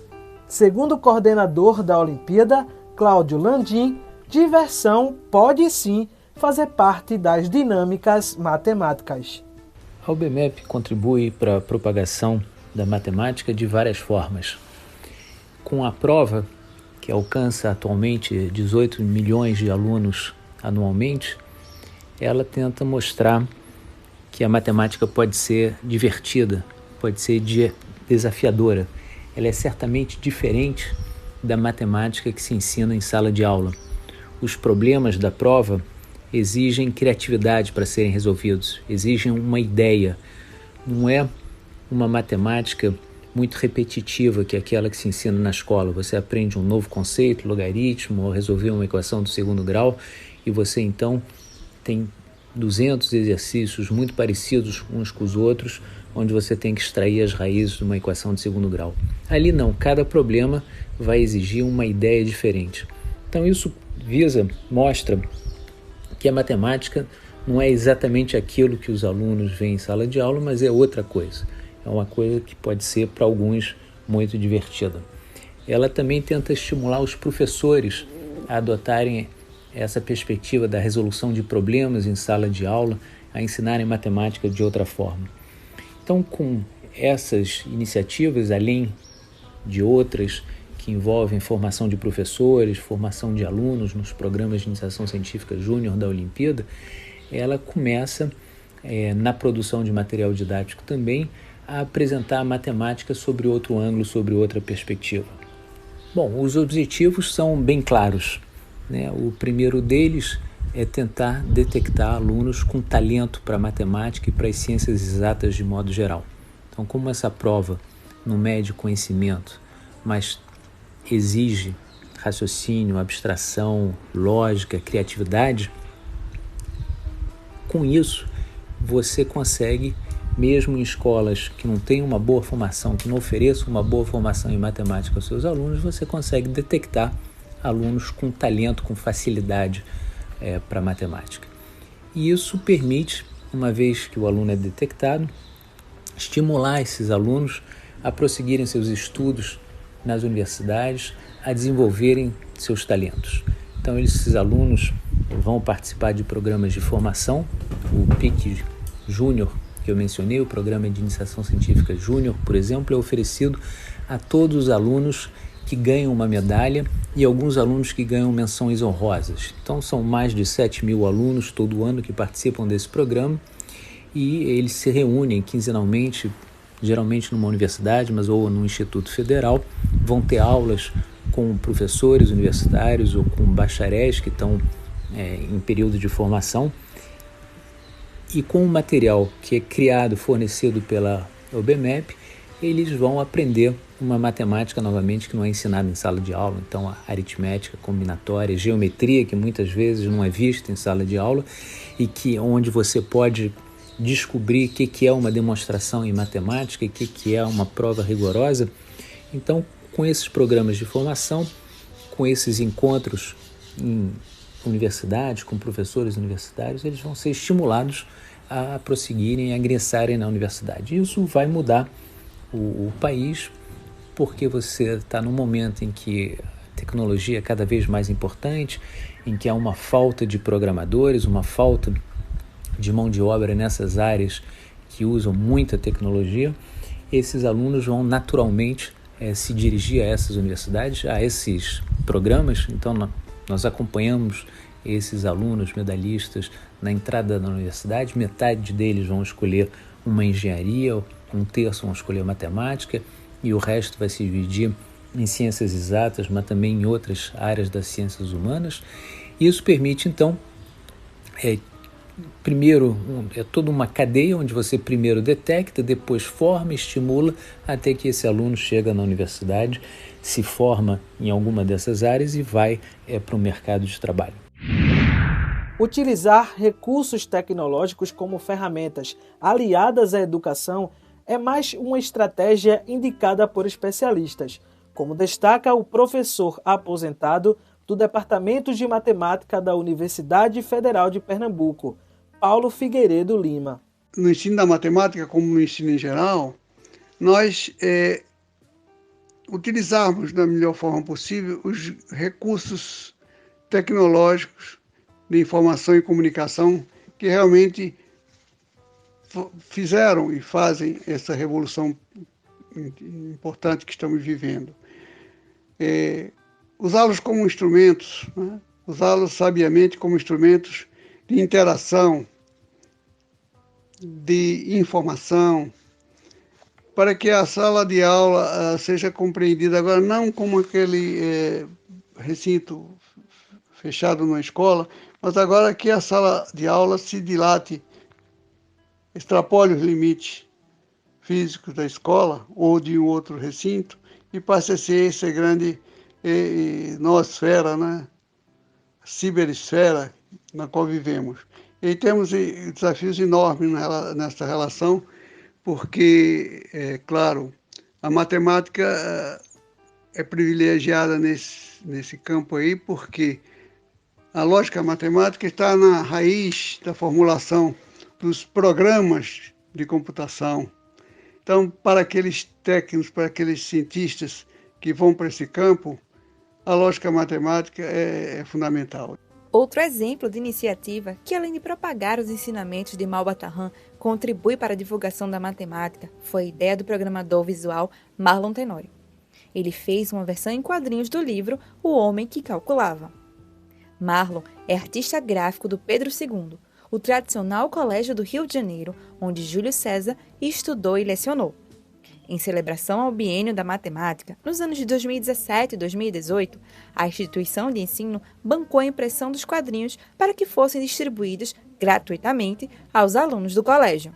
Segundo o coordenador da Olimpíada, Cláudio Landim, diversão pode sim fazer parte das dinâmicas matemáticas. A OBMEP contribui para a propagação da matemática de várias formas. Com a prova, que alcança atualmente 18 milhões de alunos anualmente, ela tenta mostrar que a matemática pode ser divertida, pode ser desafiadora. Ela é certamente diferente da matemática que se ensina em sala de aula. Os problemas da prova exigem criatividade para serem resolvidos, exigem uma ideia. Não é uma matemática muito repetitiva, que é aquela que se ensina na escola. Você aprende um novo conceito, logaritmo, ou resolver uma equação do segundo grau, e você então tem 200 exercícios muito parecidos uns com os outros, onde você tem que extrair as raízes de uma equação de segundo grau. Ali não, cada problema vai exigir uma ideia diferente. Então isso mostra que a matemática não é exatamente aquilo que os alunos veem em sala de aula, mas é outra coisa. É uma coisa que pode ser para alguns muito divertida. Ela também tenta estimular os professores a adotarem essa perspectiva da resolução de problemas em sala de aula, a ensinarem matemática de outra forma. Então, com essas iniciativas, além de outras que envolvem formação de professores, formação de alunos nos programas de iniciação científica júnior da Olimpíada, ela começa, na produção de material didático também, a apresentar a matemática sobre outro ângulo, sobre outra perspectiva. Bom, os objetivos são bem claros, né? O primeiro deles é tentar detectar alunos com talento para matemática e para as ciências exatas de modo geral. Então, como essa prova não mede conhecimento, mas exige raciocínio, abstração, lógica, criatividade, com isso você consegue, mesmo em escolas que não têm uma boa formação, que não ofereçam uma boa formação em matemática aos seus alunos, você consegue detectar alunos com talento, com facilidade para matemática. E isso permite, uma vez que o aluno é detectado, estimular esses alunos a prosseguirem seus estudos nas universidades, a desenvolverem seus talentos. Então, esses alunos vão participar de programas de formação, o PIC Júnior, que eu mencionei, o Programa de Iniciação Científica Júnior, por exemplo, é oferecido a todos os alunos que ganham uma medalha e alguns alunos que ganham menções honrosas. Então, são mais de 7.000 alunos todo ano que participam desse programa e eles se reúnem quinzenalmente, geralmente numa universidade, mas ou num instituto federal, vão ter aulas com professores universitários ou com bacharéis que estão em período de formação, e com o material que é criado, fornecido pela OBMEP, eles vão aprender uma matemática novamente que não é ensinada em sala de aula. Então, a aritmética combinatória, geometria, que muitas vezes não é vista em sala de aula e que onde você pode descobrir o que é uma demonstração em matemática e o que é uma prova rigorosa. Então, com esses programas de formação, com esses encontros em universidades, com professores universitários, eles vão ser estimulados a prosseguirem, a ingressarem na universidade. Isso vai mudar o país, porque você está num momento em que a tecnologia é cada vez mais importante, em que há uma falta de programadores, uma falta de mão de obra nessas áreas que usam muita tecnologia. Esses alunos vão naturalmente se dirigir a essas universidades, a esses programas. Então, nós acompanhamos esses alunos medalhistas na entrada da universidade. Metade deles vão escolher uma engenharia, um terço vão escolher matemática e o resto vai se dividir em ciências exatas, mas também em outras áreas das ciências humanas. Isso permite, então, primeiro, é toda uma cadeia onde você primeiro detecta, depois forma, estimula, até que esse aluno chega na universidade, se forma em alguma dessas áreas e vai para o mercado de trabalho. Utilizar recursos tecnológicos como ferramentas aliadas à educação é mais uma estratégia indicada por especialistas, como destaca o professor aposentado do Departamento de Matemática da Universidade Federal de Pernambuco, Paulo Figueiredo Lima. No ensino da matemática, como no ensino em geral, nós utilizarmos da melhor forma possível os recursos tecnológicos de informação e comunicação que realmente fizeram e fazem essa revolução importante que estamos vivendo. Usá-los como instrumentos, né? Usá-los sabiamente como instrumentos de interação, de informação, para que a sala de aula seja compreendida agora não como aquele recinto fechado numa escola, mas agora que a sala de aula se dilate, extrapole os limites físicos da escola ou de um outro recinto e passe a ser essa grande noosfera, né? Ciberesfera na qual vivemos. E temos desafios enormes nessa relação, porque, claro, a matemática é privilegiada nesse campo aí, porque a lógica matemática está na raiz da formulação dos programas de computação. Então, para aqueles técnicos, para aqueles cientistas que vão para esse campo, a lógica matemática é fundamental. Outro exemplo de iniciativa que, além de propagar os ensinamentos de Malba-Tahan, contribui para a divulgação da matemática, foi a ideia do programador visual Marlon Tenório. Ele fez uma versão em quadrinhos do livro O Homem que Calculava. Marlon é artista gráfico do Pedro II, o tradicional colégio do Rio de Janeiro, onde Júlio César estudou e lecionou. Em celebração ao biênio da matemática, nos anos de 2017 e 2018, a instituição de ensino bancou a impressão dos quadrinhos para que fossem distribuídos gratuitamente aos alunos do colégio.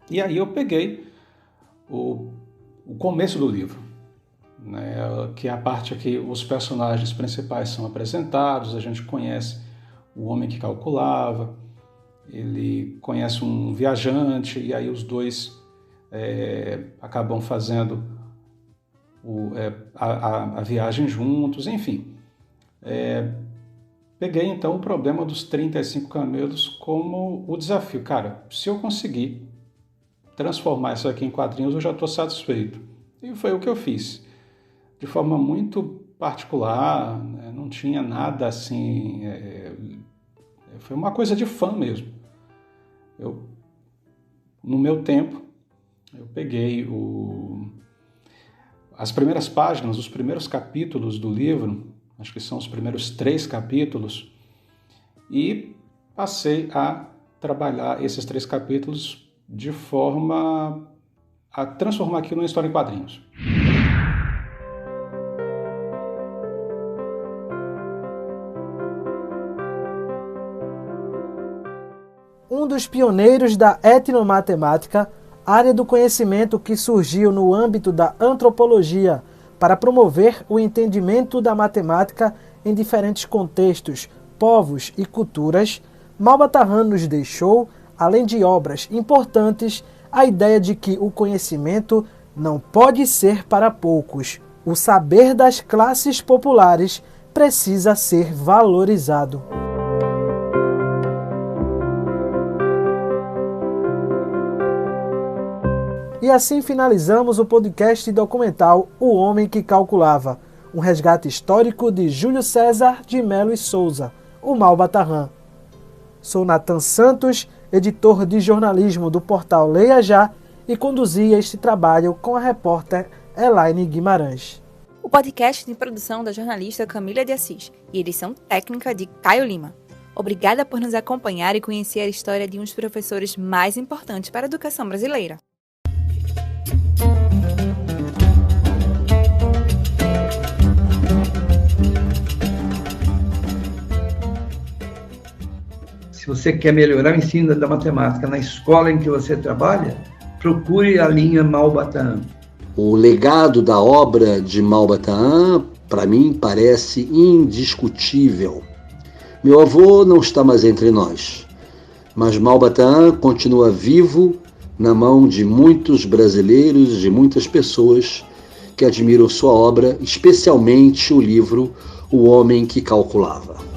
E aí eu peguei o começo do livro, né, que é a parte que os personagens principais são apresentados, a gente conhece o homem que calculava, ele conhece um viajante, e aí os dois acabam fazendo a viagem juntos, enfim. Peguei então o problema dos 35 camelos como o desafio. Cara, se eu conseguir transformar isso aqui em quadrinhos, eu já estou satisfeito. E foi o que eu fiz. De forma muito particular, né? Não tinha nada assim... foi uma coisa de fã mesmo. No meu tempo, eu peguei as primeiras páginas, os primeiros capítulos do livro, acho que são os primeiros 3 capítulos, e passei a trabalhar esses 3 capítulos de forma a transformar aquilo numa história em quadrinhos. Um dos pioneiros da etnomatemática, área do conhecimento que surgiu no âmbito da antropologia para promover o entendimento da matemática em diferentes contextos, povos e culturas, Malba-Tahan nos deixou, além de obras importantes, a ideia de que o conhecimento não pode ser para poucos. O saber das classes populares precisa ser valorizado. E assim finalizamos o podcast documental O Homem que Calculava, um resgate histórico de Júlio César de Melo e Souza, o Malba-Tahan. Sou Nathan Santos, editor de jornalismo do portal Leia Já, e conduzi este trabalho com a repórter Elaine Guimarães. O podcast tem produção da jornalista Camila de Assis e edição técnica de Caio Lima. Obrigada por nos acompanhar e conhecer a história de um dos professores mais importantes para a educação brasileira. Se você quer melhorar o ensino da matemática na escola em que você trabalha, procure a linha Malba-Tahan. O legado da obra de Malba-Tahan, para mim, parece indiscutível. Meu avô não está mais entre nós, mas Malba-Tahan continua vivo na mão de muitos brasileiros, de muitas pessoas que admiram sua obra, especialmente o livro O Homem que Calculava.